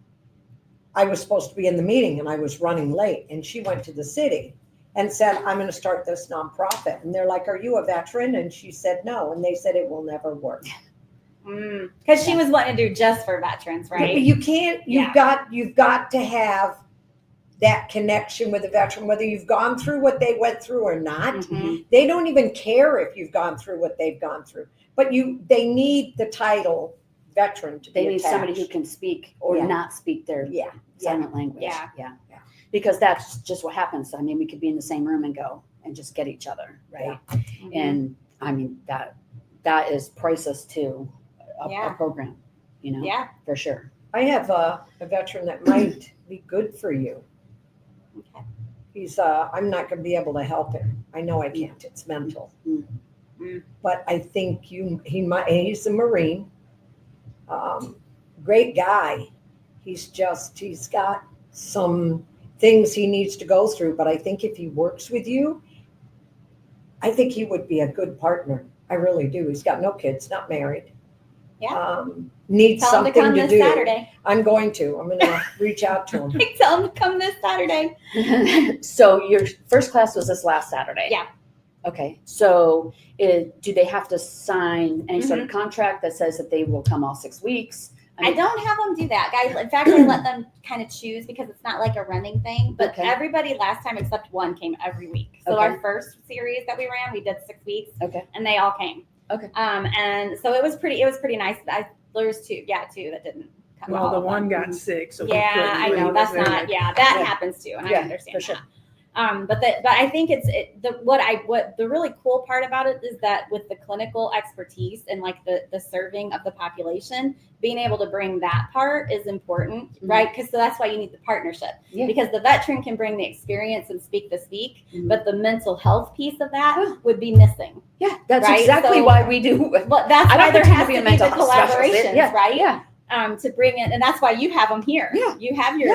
S4: I was supposed to be in the meeting and I was running late. And she went to the city and said, I'm going to start this nonprofit. And they're like, are you a veteran? And she said, no. And they said, it will never work.
S2: Because she was wanting to do just for veterans,
S4: But
S2: right?
S4: you can't, you've got to have that connection with a veteran, whether you've gone through what they went through or not.
S2: Mhm.
S4: They don't even care if you've gone through what they've gone through. But they need the title veteran to
S1: They
S4: be
S1: need
S4: attached.
S1: somebody who can speak or
S4: Yeah.
S1: not speak their
S4: Yeah.
S1: silent language.
S2: Yeah.
S1: Yeah.
S4: Yeah.
S1: Because that's just what happens. I mean, we could be in the same room and go and just get each other. Right.
S2: Mhm.
S1: And I mean, that is priceless to a
S2: Yeah.
S1: program,
S2: Yeah.
S1: for sure.
S4: I have a veteran that might be good for you.
S2: Okay.
S4: He's I'm not going to be able to help him. I know I can't. It's mental.
S2: Mm.
S4: But I think he's a Marine. Great guy. He's got some things he needs to go through. But I think if he works with you, I think he would be a good partner. I really do. He's got no kids, not married.
S2: Yeah.
S4: Needs
S2: Tell him to
S4: something
S2: come
S4: to
S2: this
S4: do.
S2: Saturday.
S4: I'm going to reach out to him.
S2: Tell him to come this Saturday.
S1: So your first class was this last Saturday?
S2: Yeah.
S1: Okay. So do they have to sign any sort of
S2: Mm-hmm.
S1: contract that says that they will come all 6 weeks?
S2: I don't have them do that, guys. In fact, I let them kind of choose because it's not like a running thing. But
S1: Okay.
S2: everybody last time except one came every week. So
S1: Okay.
S2: our first series that we ran, we did 6 weeks.
S1: Okay.
S2: And they all came.
S1: Okay.
S2: And so it was pretty nice. There was two that didn't come.
S3: Well,
S2: all
S3: the
S2: of them.
S3: one got sick, so he
S2: Yeah,
S3: couldn't,
S2: I
S3: but he
S2: know
S3: was
S2: that's
S3: there.
S2: not. Yeah, that happens too, and I understand
S1: for sure.
S2: that. But I think what the really cool part about it is that with the clinical expertise and like the serving of the population, being able to bring that part is important, right? Because so that's why you need the partnership.
S1: Yeah.
S2: Because the veteran can bring the experience and speak the speak,
S1: Mhm.
S2: but the mental health piece of that
S1: Yeah.
S2: would be missing.
S1: Yeah, that's
S2: Right?
S1: exactly
S2: So-
S1: why we do.
S2: But that's
S1: I
S2: why
S1: don't
S2: there
S1: pretend
S2: has
S1: to be
S2: to
S1: a
S2: be
S1: mental
S2: the
S1: health specialist.
S2: collaborations,
S1: Yeah,
S2: right?
S1: Yeah.
S2: To bring in, and that's why you have them here.
S1: Yeah.
S2: You have your.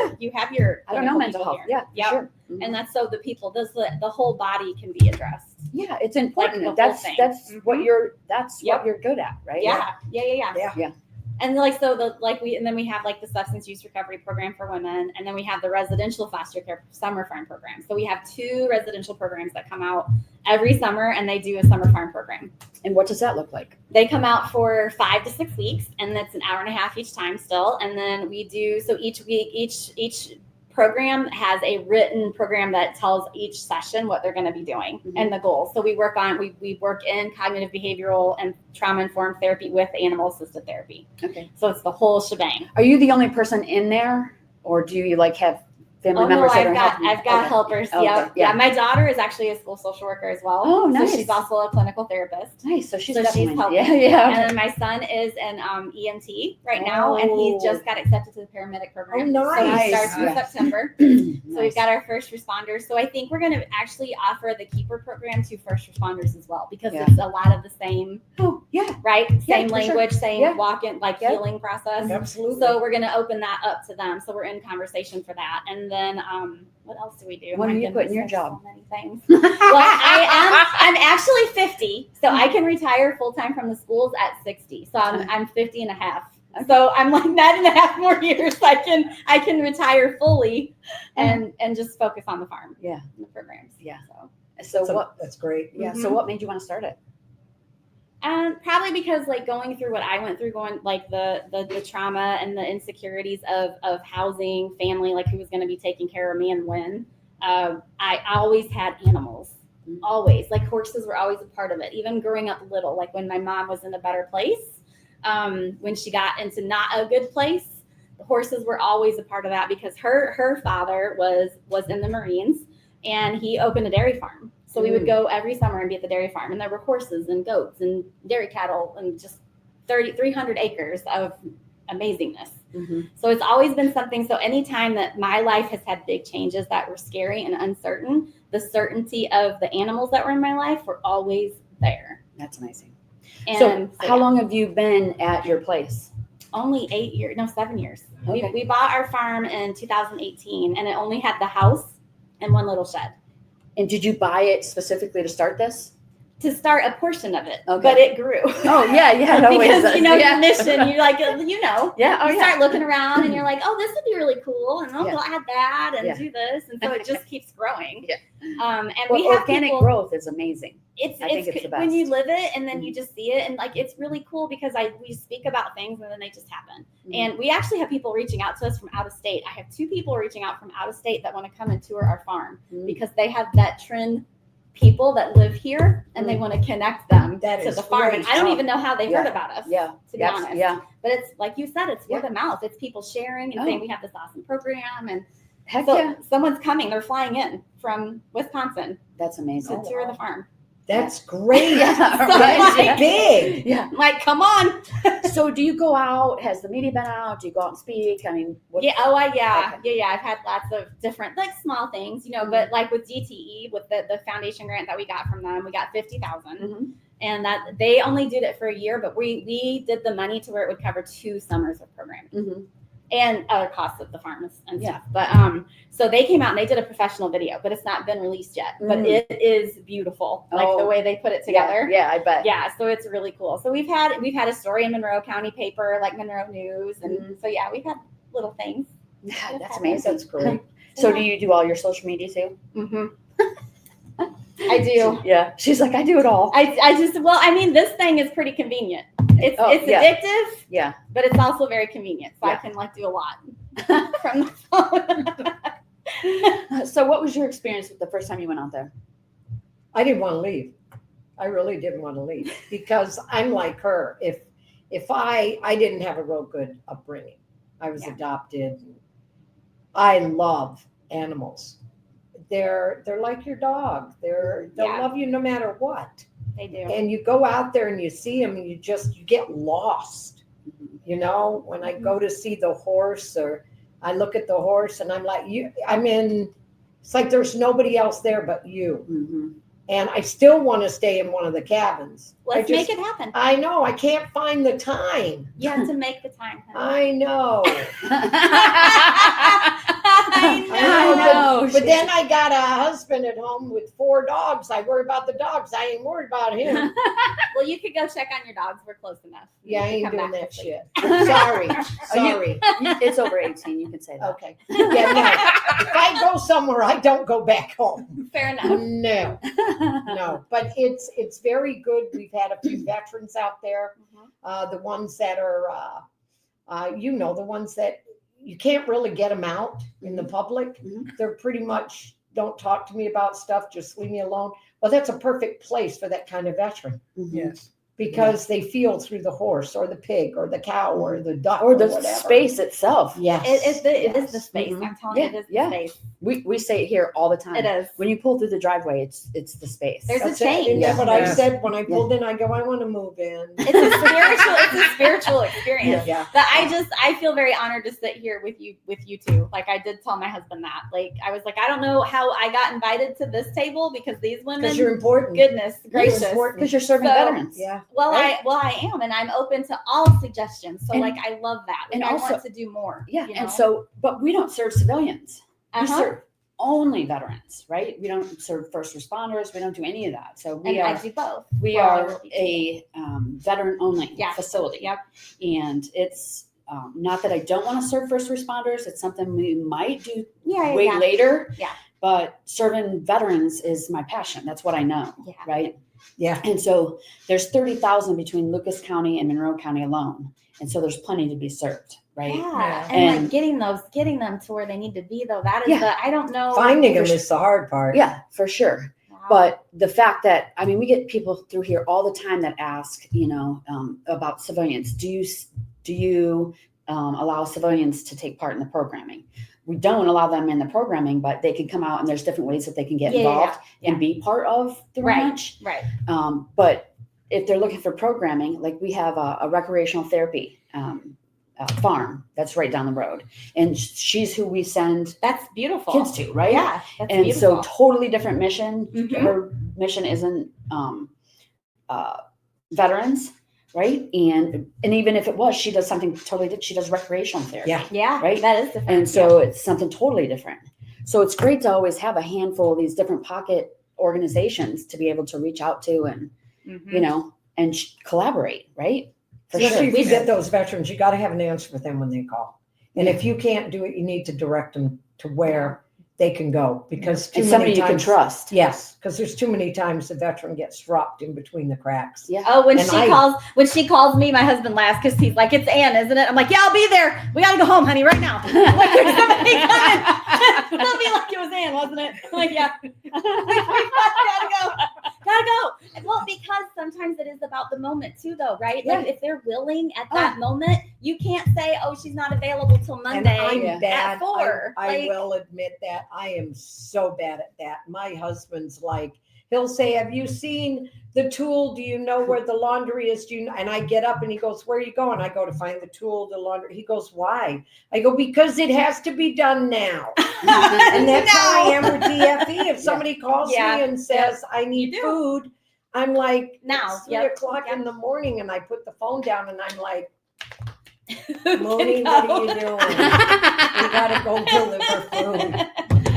S1: I don't know
S2: clinical
S1: mental
S2: people
S1: health.
S2: here.
S1: Yeah, for
S2: Yep.
S1: sure. Mhm.
S2: And that's so the whole body can be addressed.
S1: Yeah, it's important.
S2: the whole
S1: that's
S2: thing.
S1: that's
S2: Mhm.
S1: what you're
S2: Yep.
S1: what you're good at, right?
S2: Yeah.
S4: Yeah.
S2: And then we have like the substance use recovery program for women, and then we have the residential foster care summer farm program. So we have 2 residential programs that come out every summer, and they do a summer farm program.
S1: And what does that look like?
S2: They come out for 5 to 6 weeks, and that's an hour and a half each time still. And then we do so each week, each program has a written program that tells each session what they're going to be doing and the goals. So we work in cognitive behavioral and trauma informed therapy with animal assisted therapy.
S1: Okay.
S2: So it's the whole shebang.
S1: Are you the only person in there, or do you like have family members that are helping you?
S2: I've got
S1: Okay.
S2: helpers.
S1: Okay,
S2: Yeah.
S1: yeah.
S2: My daughter is actually a school social worker as well.
S1: Oh, nice.
S2: So she's also a clinical therapist.
S1: Nice. So she's
S2: So she's
S1: definitely
S2: helping.
S1: Yeah.
S2: And then my son is an EMT right now, and he
S1: Oh.
S2: just got accepted to the paramedic program.
S4: Oh,
S2: So
S4: nice.
S2: he starts in
S1: Yeah.
S2: September.
S1: Nice.
S2: So we've got our first responders. So I think we're going to actually offer the keeper program to first responders as well, because
S1: Yeah.
S2: it's a lot of the same,
S1: Oh, yeah.
S2: right? Same
S1: for sure.
S2: language, same
S1: Yeah.
S2: walk-in, like
S1: Yeah.
S2: healing process.
S4: Absolutely.
S2: So we're going to open that up to them. So we're in conversation for that. And then what else do we do?
S1: What
S2: My
S1: do you put in
S2: goodness,
S1: your
S2: there's
S1: job?
S2: So many things. Well, I'm actually 50, so I can retire full-time from the schools at 60. So I'm 50 and a half. So I'm like 9.5 more years. I can retire fully and just focus on the farm.
S1: Yeah.
S2: And the programs.
S1: Yeah.
S2: So
S1: So
S4: That's great.
S1: Yeah. So what made you want to start it?
S2: probably because like going through what I went through, going like the trauma and the insecurities of housing, family, like who was going to be taking care of me and when. I always had animals. Always, like horses were always a part of it. Even growing up little, like when my mom was in a better place, when she got into not a good place, the horses were always a part of that because her father was in the Marines and he opened a dairy farm. So we would go every summer and be at the dairy farm, and there were horses and goats and dairy cattle and just 300 acres of amazingness.
S1: Mm-hmm.
S2: So it's always been something. So anytime that my life has had big changes that were scary and uncertain, the certainty of the animals that were in my life were always there.
S1: That's amazing.
S2: And
S1: so how long have you been at your place?
S2: Only 7 years.
S1: Okay.
S2: We bought our farm in 2018, and it only had the house and one little shed.
S1: And did you buy it specifically to start this?
S2: To start a portion of it,
S1: Okay.
S2: but it grew.
S1: Oh yeah, yeah. It always
S2: Because
S1: does.
S2: your
S1: Yeah.
S2: mission, you're like,
S1: Yeah. Oh
S2: you
S1: yeah.
S2: start looking around and you're like, oh, this would be really cool, and
S1: Yeah.
S2: we'll add that and
S1: Yeah.
S2: do this, and so it just keeps growing.
S1: Yeah.
S2: And
S1: Well,
S2: we have
S1: organic
S2: people,
S1: growth is amazing.
S2: I think
S1: it's the
S2: when you
S1: best.
S2: live it and then you just see it, and like it's really cool because we speak about things and then they just happen.
S1: Mhm.
S2: And we actually have people reaching out to us from out of state. I have 2 people reaching out from out of state that want to come and tour our farm
S1: Mhm.
S2: because they have veteran people that live here and they want to connect them
S4: That
S2: to
S4: is
S2: the farm. And
S4: great.
S2: I don't even know how they heard
S1: Yeah.
S2: about us.
S1: Yeah.
S2: To be
S1: Yes.
S2: honest.
S1: Yeah.
S2: But it's like you said, it's word
S1: Yeah.
S2: of mouth. It's people sharing and
S1: Oh.
S2: saying we have this awesome program, and
S1: Heck
S2: so
S1: yeah.
S2: someone's coming. They're flying in from Wisconsin
S1: That's
S2: to
S1: amazing.
S2: tour the farm.
S4: That's great.
S1: Yeah.
S2: So
S1: Right.
S2: like-
S1: Yeah.
S4: Big.
S1: Yeah.
S2: I'm like, come on.
S1: So do you go out? Has the media been out? Do you go out and speak? I mean, what,
S2: Yeah. Oh, yeah.
S1: Okay.
S2: Yeah. I've had lots of different, like small things,
S1: Mm-hmm.
S2: but like with DTE, with the foundation grant that we got from them, we got 50,000.
S1: Mhm.
S2: And that they only did it for a year, but we did the money to where it would cover 2 summers of programming.
S1: Mhm.
S2: and other costs of the farms and
S1: Yeah.
S2: stuff. But so they came out and they did a professional video, but it's not been released yet. But it is beautiful, like the way they put it together.
S1: Yeah, I bet.
S2: Yeah, so it's really cool. So we've had a story in Monroe County paper, like Monroe News, and so yeah, we've had little things.
S1: Yeah, that's amazing.
S4: That's great.
S1: So do you do all your social media too?
S2: Mm-hmm. I do.
S1: Yeah. She's like, I do it all.
S2: I just, well, I mean, this thing is pretty convenient. It's
S1: yeah.
S2: addictive,
S1: Yeah.
S2: but it's also very convenient. So I can like do a lot from the phone.
S1: So what was your experience with the first time you went out there?
S4: I didn't want to leave. I really didn't want to leave because I'm like her. If I didn't have a real good upbringing. I was adopted. I love animals. They're like your dog. They'll love you no matter what.
S2: They do.
S4: And you go out there and you see them and you get lost. You know, when I go to see the horse or I look at the horse and I'm like, it's like there's nobody else there but you.
S1: Mm-hmm.
S4: And I still want to stay in one of the cabins.
S2: Let's make it happen.
S4: I know. I can't find the time.
S2: You have to make the time.
S4: I know.
S2: I know.
S4: But then I got a husband at home with 4 dogs. I worry about the dogs. I ain't worried about him.
S2: Well, you could go check on your dogs. We're close enough.
S4: Yeah, I
S2: You
S4: ain't
S2: can come
S4: doing
S2: back
S4: that
S2: quickly.
S4: shit. Sorry.
S1: It's over 18. You can say that.
S4: Okay. Yeah, no. If I go somewhere, I don't go back home.
S2: Fair enough.
S4: No. But it's very good. We've had a few veterans out there. The ones that are, the ones that you can't really get them out in the public.
S1: Mm-hmm.
S4: They're pretty much don't talk to me about stuff. Just leave me alone. Well, that's a perfect place for that kind of veteran.
S1: Mm-hmm.
S3: Yes.
S4: Because they feel through the horse or the pig or the cow or the duck
S1: Or the
S4: whatever.
S1: space itself.
S4: Yes.
S2: It is the space.
S1: Mhm.
S2: I'm telling you, it is the space.
S1: We say it here all the time.
S2: It is.
S1: When you pull through the driveway, it's the space.
S2: There's
S4: That's
S2: a change.
S4: Isn't that what I
S3: Yeah.
S4: said when I pulled in? I go, I want to move in.
S2: It's a spiritual experience.
S4: Yeah.
S2: But I feel very honored to sit here with you two. Like I did tell my husband that. Like I was like, I don't know how I got invited to this table because these women,
S4: Because you're important.
S2: goodness gracious.
S1: Because you're serving
S2: So-
S1: veterans.
S4: Yeah.
S2: Well,
S1: Right?
S2: I am, and I'm open to all suggestions. So
S1: And-
S2: like I love that. Like,
S1: and
S2: I
S1: also-
S2: want to do more.
S1: Yeah.
S2: you
S1: And
S2: know?
S1: so, but we don't serve civilians. We
S2: Uh-huh.
S1: serve only veterans, right? We don't serve first responders. We don't do any of that. So
S2: and I do both.
S1: we
S2: Well, I
S1: are
S2: will be.
S1: a veteran only
S2: Yeah.
S1: facility.
S2: Yep.
S1: And it's not that I don't want to serve first responders. It's something we might do
S2: Yeah.
S1: way
S2: yeah.
S1: later.
S2: Yeah.
S1: But serving veterans is my passion. That's what I know.
S2: Yeah.
S1: Right.
S4: Yeah.
S1: And so there's 30,000 between Lucas County and Monroe County alone. And so there's plenty to be served. Right.
S2: Yeah.
S3: Yeah.
S2: And,
S1: And-
S2: like getting them to where they need to be though. That is
S1: Yeah.
S2: I don't know.
S4: Finding them is the hard part.
S1: Yeah, for sure.
S2: Wow.
S1: But the fact that, I mean, we get people through here all the time that ask, about civilians. Do you allow civilians to take part in the programming? We don't allow them in the programming, but they can come out and there's different ways that they can get
S2: Yeah,
S1: involved
S2: yeah.
S1: and be part of the
S2: Right.
S1: ranch.
S2: Right.
S1: But if they're looking for programming, like we have a recreational therapy farm that's right down the road. And she's who we send
S2: That's beautiful.
S1: kids to, right?
S2: Yeah. That's
S1: And
S2: beautiful.
S1: so totally different mission.
S2: Mhm.
S1: Her mission isn't veterans, right? And even if it was, she does something totally different. She does recreational therapy.
S4: Yeah.
S2: Yeah.
S1: Right?
S2: That is different.
S1: And so it's something totally different. So it's great to always have a handful of these different pocket organizations to be able to reach out to and,
S2: Mhm.
S1: and collaborate, right? For
S4: Especially
S1: sure.
S4: if you get those veterans, you got to have an answer for them when they call. And if you can't do it, you need to direct them to where they can go because too
S1: And somebody
S4: many
S1: you can
S4: times,
S1: trust.
S4: yes, because there's too many times the veteran gets dropped in between the cracks.
S1: Yeah.
S2: Oh, when
S4: And
S2: she calls me, my husband laughs because he's like, "It's Ann, isn't it?" I'm like, "Yeah, I'll be there. We got to go home, honey, right now." I'm like, "There's somebody coming." It'll be like it was Ann, wasn't it? I'm like, yeah. Gotta go. Well, because sometimes it is about the moment too, though, right? Like if they're willing at that moment, you can't say, "Oh, she's not available till Monday."
S4: And I'm bad.
S2: at 4.
S4: I will admit that I am so bad at that. My husband's like, he'll say, "Have you seen the tool? Do you know where the laundry is? Do you know?" And I get up and he goes, "Where are you going?" I go to find the tool, the laundry. He goes, "Why?" I go, "Because it has to be done now." And that's how I am with DFE. If somebody calls me and says, "I need food," I'm like,
S2: Now,
S4: it's 3 o'clock in the morning, and I put the phone down and I'm like, Mooney, what are you doing? We gotta go deliver food.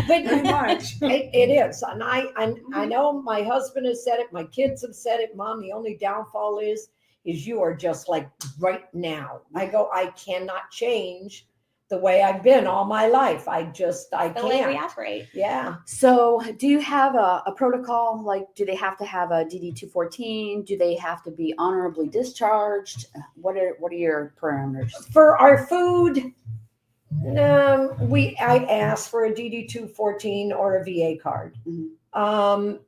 S4: But
S3: Pretty much.
S4: it is, and I know my husband has said it, my kids have said it, Mom, the only downfall is you are just like right now. I go, I cannot change the way I've been all my life. I
S2: The way we
S4: can't.
S2: operate.
S4: Yeah.
S1: So do you have a protocol? Like, do they have to have a DD-214? Do they have to be honorably discharged? What are your parameters?
S4: For our food, I asked for a DD-214 or a VA card.
S1: Mhm.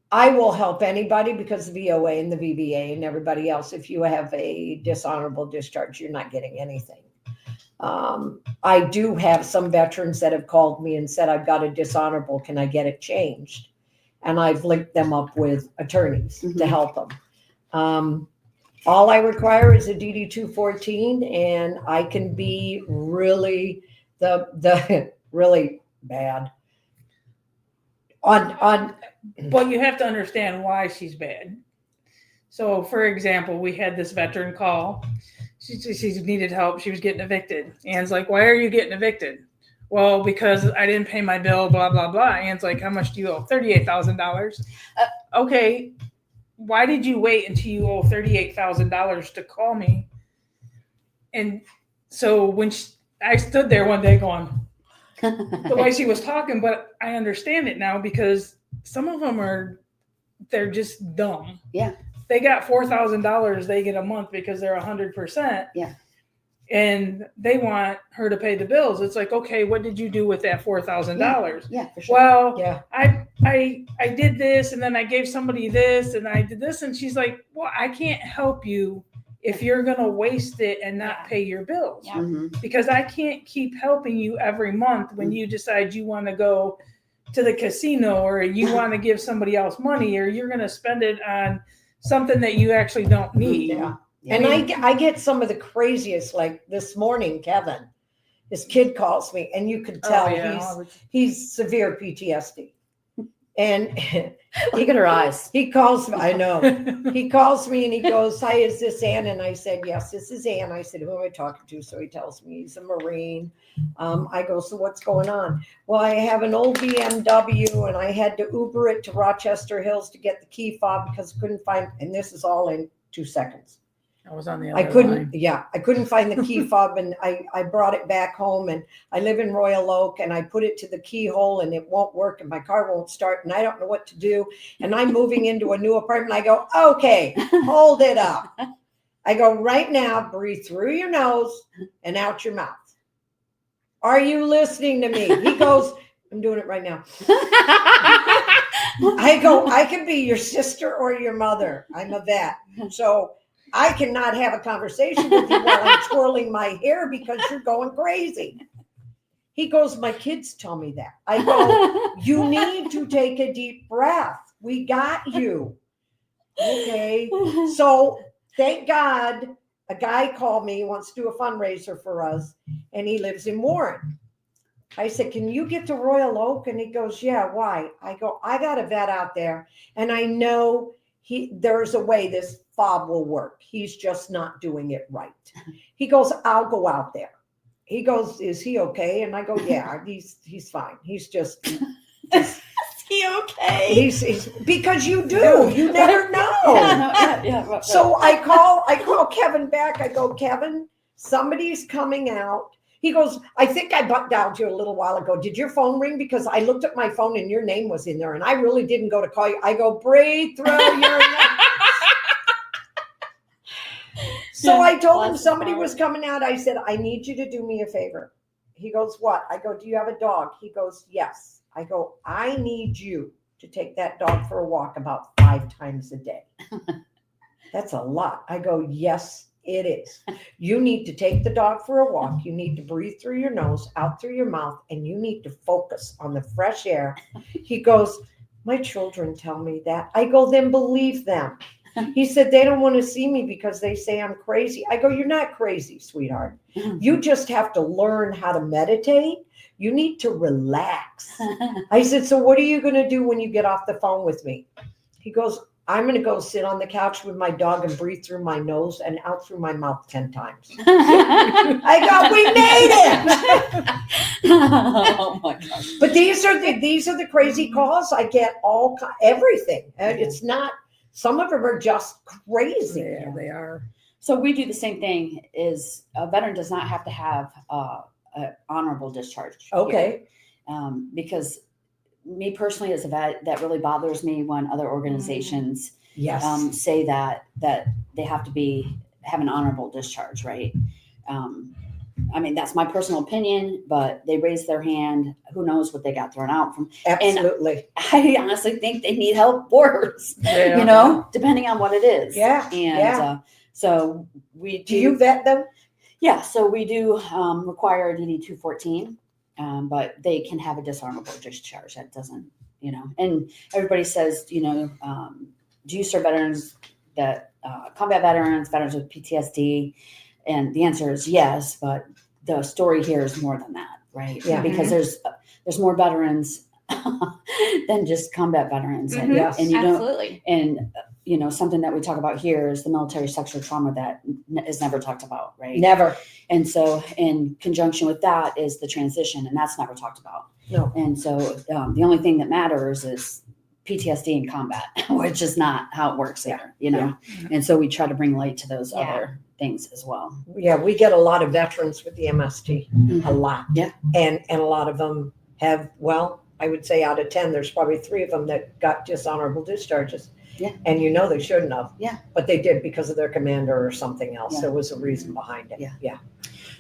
S4: I will help anybody because the VOA and the VBA and everybody else, if you have a dishonorable discharge, you're not getting anything. I do have some veterans that have called me and said, I've got a dishonorable, can I get it changed? And I've linked them up with attorneys to help them. All I require is a DD-214, and I can be really the really bad on.
S3: But you have to understand why she's bad. So, for example, we had this veteran call. She needed help. She was getting evicted. Ann's like, why are you getting evicted? Well, because I didn't pay my bill, blah, blah, blah. Ann's like, how much do you owe? $38,000. Okay. Why did you wait until you owe $38,000 to call me? And so when I stood there one day going, the way she was talking, but I understand it now because some of them they're just dumb.
S1: Yeah.
S3: They got $4,000 they get a month because they're 100%.
S1: Yeah.
S3: And they want her to pay the bills. It's like, okay, what did you do with that $4,000?
S1: Yeah, for sure.
S3: Well,
S4: Yeah.
S3: I did this, and then I gave somebody this, and I did this, and she's like, well, I can't help you if you're gonna waste it and not pay your bills.
S2: Yeah.
S1: Mhm.
S3: Because I can't keep helping you every month when you decide you want to go to the casino or you want to give somebody else money or you're going to spend it on something that you actually don't need.
S4: Yeah. And I get some of the craziest, like this morning, Kevin, his kid calls me and you could tell he's severe PTSD. And
S1: Look at her eyes.
S4: he calls me, I know. He calls me and he goes, hi, is this Ann? And I said, yes, this is Ann. I said, who am I talking to? So he tells me he's a Marine. I go, so what's going on? Well, I have an old BMW and I had to Uber it to Rochester Hills to get the key fob because I couldn't find, and this is all in 2 seconds.
S3: I was on the other line.
S4: I couldn't find the key fob and I brought it back home and I live in Royal Oak and I put it to the keyhole and it won't work and my car won't start and I don't know what to do. And I'm moving into a new apartment. I go, okay, hold it up. I go, right now, breathe through your nose and out your mouth. Are you listening to me? He goes, I'm doing it right now. I go, I can be your sister or your mother. I'm a vet. So I cannot have a conversation with you while I'm twirling my hair because you're going crazy. He goes, my kids tell me that. I go, you need to take a deep breath. We got you. Okay. So thank God a guy called me, wants to do a fundraiser for us, and he lives in Warren. I said, can you get to Royal Oak? And he goes, yeah, why? I go, I got a vet out there and I know there's a way this fob will work. He's just not doing it right. He goes, I'll go out there. He goes, is he okay? And I go, yeah, he's fine. He's just
S2: Is he okay?
S4: He's because you never know.
S1: Right.
S4: So I call Kevin back. I go, Kevin, somebody's coming out. He goes, I think I butt dialed you a little while ago. Did your phone ring? Because I looked at my phone and your name was in there and I really didn't go to call you. I go, breathe through your nose. So I told him somebody was coming out. I said, I need you to do me a favor. He goes, what? I go, do you have a dog? He goes, yes. I go, I need you to take that dog for a walk about 5 times a day. That's a lot. I go, yes, it is. You need to take the dog for a walk. You need to breathe through your nose, out through your mouth, and you need to focus on the fresh air. He goes, my children tell me that. I go, then believe them. He said, they don't want to see me because they say I'm crazy. I go, you're not crazy, sweetheart. You just have to learn how to meditate. You need to relax. I said, so what are you going to do when you get off the phone with me? He goes, I'm going to go sit on the couch with my dog and breathe through my nose and out through my mouth 10 times. I go, we made it.
S1: Oh my gosh.
S4: But these are the crazy calls. I get everything. And it's not, some of them are just crazy.
S3: Yeah, they are.
S1: So we do the same thing. Is a veteran does not have to have an honorable discharge.
S4: Okay.
S1: Because me personally, as a vet, that really bothers me when other organizations
S4: Yes.
S1: say that they have to have an honorable discharge, right? I mean, that's my personal opinion, but they raised their hand. Who knows what they got thrown out from?
S4: Absolutely.
S1: I honestly think they need help worse,
S3: Yeah.
S1: you know, depending on what it is.
S4: Yeah,
S1: And so we
S4: Do you vet them?
S1: Yeah, so we do require a DD 214, but they can have a dishonorable discharge. That doesn't, you know, and everybody says, you know, do you serve veterans that combat veterans with PTSD? And the answer is yes, but the story here is more than that, right?
S4: Yeah.
S1: Because there's more veterans than just combat veterans. And,
S4: Yes.
S1: and you don't,
S2: Absolutely.
S1: and you know, something that we talk about here is the military sexual trauma that is never talked about, right?
S4: Never.
S1: And so in conjunction with that is the transition, and that's never talked about.
S4: No.
S1: And so the only thing that matters is PTSD in combat, which is not how it works there, you know?
S3: Yeah.
S1: And so we try to bring light to those
S2: Yeah.
S1: other things as well.
S4: Yeah, we get a lot of veterans with the MST. A lot.
S1: Yeah.
S4: And a lot of them have, well, I would say out of 10, there's probably 3 of them that got dishonorable discharges.
S1: Yeah.
S4: And you know they shouldn't have.
S1: Yeah.
S4: But they did because of their commander or something else.
S1: Yeah.
S4: There was a reason behind it.
S1: Yeah.
S4: Yeah.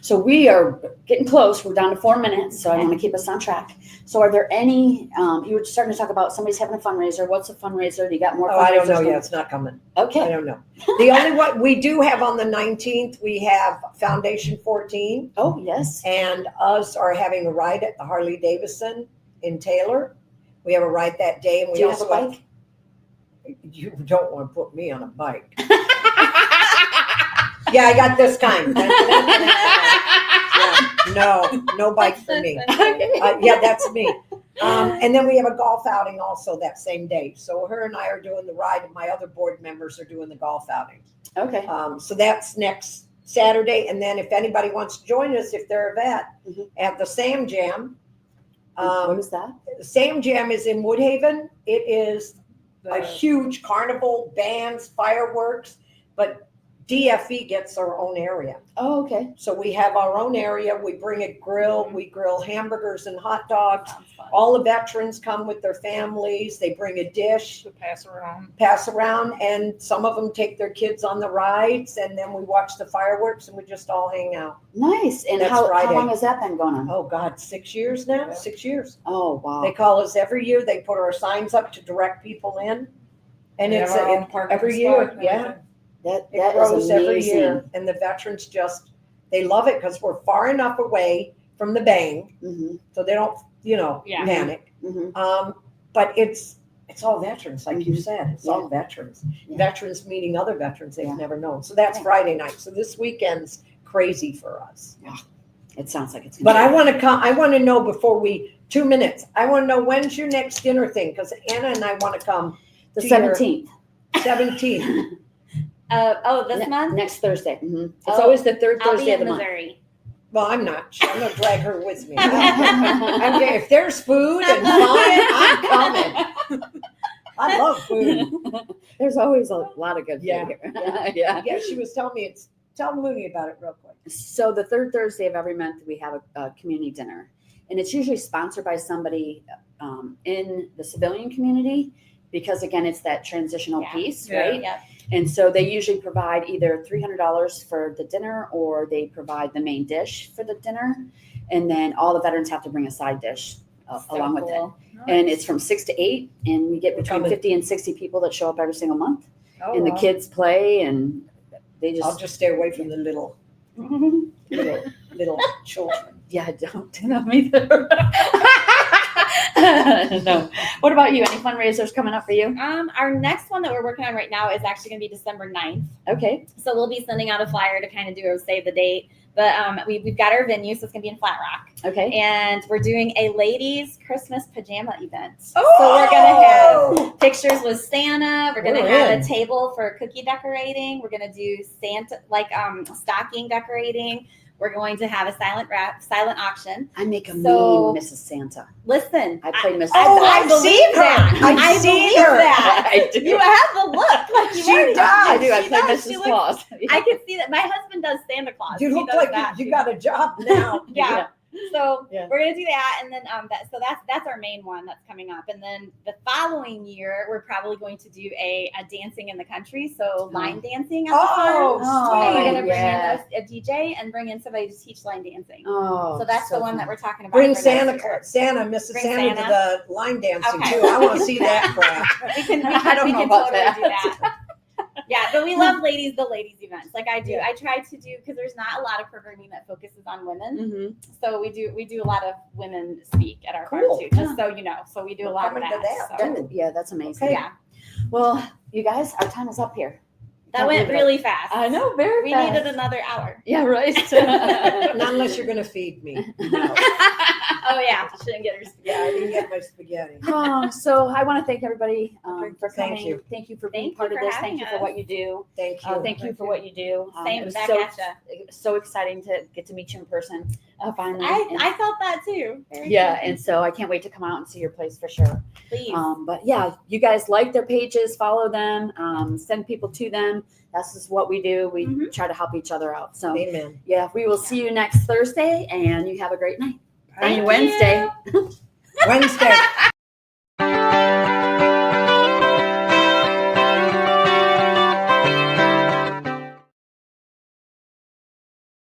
S1: So we are getting close. We're down to 4 minutes. So I want to keep us on track. So are there any, you were starting to talk about somebody's having a fundraiser. What's a fundraiser? Do you got more?
S4: Oh, I don't know
S1: fundraisers
S4: yet. It's not coming.
S1: Okay.
S4: I don't know. The only one we do have on the 19th, we have Foundation 14
S1: Oh, yes.
S4: and us are having a ride at the Harley Davidson in Taylor. We have a ride that day. And we
S1: Do you have a
S4: also
S1: bike?
S4: You don't want to put me on a bike. Yeah, I got this kind. Yeah, no bike for me. Yeah, that's me. And then we have a golf outing also that same day. So her and I are doing the ride, and my other board members are doing the golf outing.
S1: Okay.
S4: So that's next Saturday. And then if anybody wants to join us, if they're a vet,
S1: Mhm.
S4: at the Sam Jam.
S1: What is that?
S4: The Sam Jam is in Woodhaven. It is a huge carnival, bands, fireworks, but DFE gets their own area.
S1: Oh, okay.
S4: So we have our own area. We bring a grill. We grill hamburgers and hot dogs.
S2: Sounds fun.
S4: All the veterans come with their families. They bring a dish,
S3: To pass around.
S4: pass around, and some of them take their kids on the rides, and then we watch the fireworks and we just all hang out.
S1: Nice. And
S4: That's
S1: how
S4: Friday.
S1: long has that been going on?
S4: Oh God, 6 years now?
S3: Yeah.
S4: 6 years.
S1: Oh, wow.
S4: They call us every year. They put our signs up to direct people in. And
S3: We
S4: it's
S3: have our own parking
S4: every
S3: spot
S4: year.
S3: and
S4: Yeah.
S3: everything.
S1: That
S4: It
S1: is
S4: grows every
S1: amazing.
S4: year, and the veterans they love it because we're far enough away from the bang,
S1: Mhm,
S4: so they don't,
S2: Yeah.
S4: panic.
S1: mhm.
S4: But it's all veterans, like you
S1: Mhm.
S4: said. It's
S1: Yeah.
S4: all veterans.
S1: Yeah.
S4: Veterans meeting other veterans they've
S1: Yeah.
S4: never known. So that's
S1: Yeah.
S4: Friday night. So this weekend's crazy for us.
S1: It sounds like it's.
S4: But I want to come. I want to know before 2 minutes. I want to know when's your next dinner thing because Anna and I want to come
S1: the
S4: to your-
S1: 17th.
S4: 17th.
S2: This month?
S1: Next Thursday. Mhm. It's
S2: Oh,
S1: always the third
S2: I'll
S1: Thursday
S2: be
S1: of
S2: in
S1: the month.
S2: Missouri.
S4: Well, I'm not. I'm gonna drag her with me. Okay, if there's food and fun, I'm coming. I love food.
S1: There's always a lot of good food
S4: Yeah.
S1: here. Yeah.
S4: Yeah, she was telling me tell Mooney about it real quick.
S1: So the third Thursday of every month, we have a community dinner, and it's usually sponsored by somebody in the civilian community because, again, it's that transitional
S2: Yeah.
S1: piece,
S3: Yeah.
S1: right?
S2: Yep.
S1: And so they usually provide either $300 for the dinner or they provide the main dish for the dinner, and then all the veterans have to bring a side dish along with it.
S2: Cool.
S1: And it's from 6 to 8, and we get between
S4: coming.
S1: 50 and 60 people that show up every single month,
S4: Oh,
S1: and the
S4: well.
S1: kids play, and they
S4: I'll
S1: just
S4: just stay away from the little children.
S1: yeah, don't do them either. No. What about you? Any fundraisers coming up for you?
S2: Our next one that we're working on right now is actually going to be December 9th.
S1: Okay.
S2: So we'll be sending out a flyer to kind of do a save the date. But we've got our venue, so it's gonna be in Flat Rock,
S1: Okay.
S2: and we're doing a ladies' Christmas pajama event.
S4: Oh!
S2: So we're gonna have pictures with Santa. We're gonna
S4: We're
S2: have
S4: in.
S2: a table for cookie decorating. We're gonna do Santa stocking decorating. We're going to have a silent auction.
S1: I make a
S2: So-
S1: mean Mrs. Santa.
S2: Listen,
S1: I play Mrs.
S4: Oh,
S1: Santa.
S4: I've seen her. I've seen
S2: believe
S4: her.
S2: that.
S1: I do.
S2: You have the look. Like you
S4: She
S2: already-
S4: does.
S1: I do. I
S2: She
S1: play
S2: does. She
S1: Mrs.
S2: looks-
S1: Claus.
S2: I can see that. My husband does Santa Claus.
S4: You
S2: He
S4: look
S2: does
S4: like
S2: that
S4: you
S2: too.
S4: got a job now.
S2: Yeah. So
S1: Yeah.
S2: we're gonna do that, and then that's our main one that's coming up, and then the following year we're probably going to do a dancing in the country, so line dancing at the
S4: Oh,
S2: farm. And we're gonna bring
S1: yeah.
S2: in a DJ and bring in somebody to teach line dancing.
S1: Oh,
S2: So that's the one
S1: fun.
S2: that we're talking about.
S4: Bring
S2: for
S4: Santa,
S2: next year.
S4: Mrs.
S2: Bring
S4: Santa to
S2: Santa.
S4: the line dancing
S2: Okay.
S4: too. I want to see that crap.
S2: We can
S1: I don't know about
S2: totally
S1: that.
S2: do that. Yeah, but we love the ladies events. Like I do,
S4: Yeah.
S2: I try to do because there's not a lot of programming that focuses on women.
S1: Mhm.
S2: So we do a lot of women speak at our
S4: Cool.
S2: farm too, just so you know. So we do a
S4: We're
S2: lot of
S4: coming to
S2: that.
S4: that,
S2: so.
S4: too.
S1: Yeah, that's amazing.
S4: Okay.
S2: Yeah,
S1: Well, you guys, our time is up here.
S2: that
S1: Can't
S2: went
S1: believe it.
S2: really fast.
S1: I know, very
S2: We
S1: fast.
S2: needed another hour.
S1: Yeah, right.
S4: Not unless you're going to feed me. No.
S2: Oh yeah, shouldn't get her.
S4: Yeah, I didn't get my spaghetti.
S1: So I want to thank everybody for
S4: Thank
S1: coming.
S4: you.
S1: Thank you for being
S2: Thank
S1: part
S2: you
S1: of
S2: for
S1: this. Thank
S2: having
S1: you for
S2: us.
S1: what you do.
S4: Thank you.
S1: Thank you for what you do.
S2: Same
S1: it was
S2: back
S1: so,
S2: at ya.
S1: it was so exciting to get to meet you in person finally. And-
S2: I felt that too. Very
S1: yeah,
S2: exciting.
S1: and so I can't wait to come out and see your place for sure.
S2: Please.
S1: But yeah, you guys like their pages, follow them, send people to them. That's just what we do. We
S2: Mhm.
S1: try to help each other out. So
S4: Amen.
S1: yeah, we will see you next Thursday, and you have a great night.
S2: Thank
S1: And Wednesday.
S2: you.
S4: Wednesday.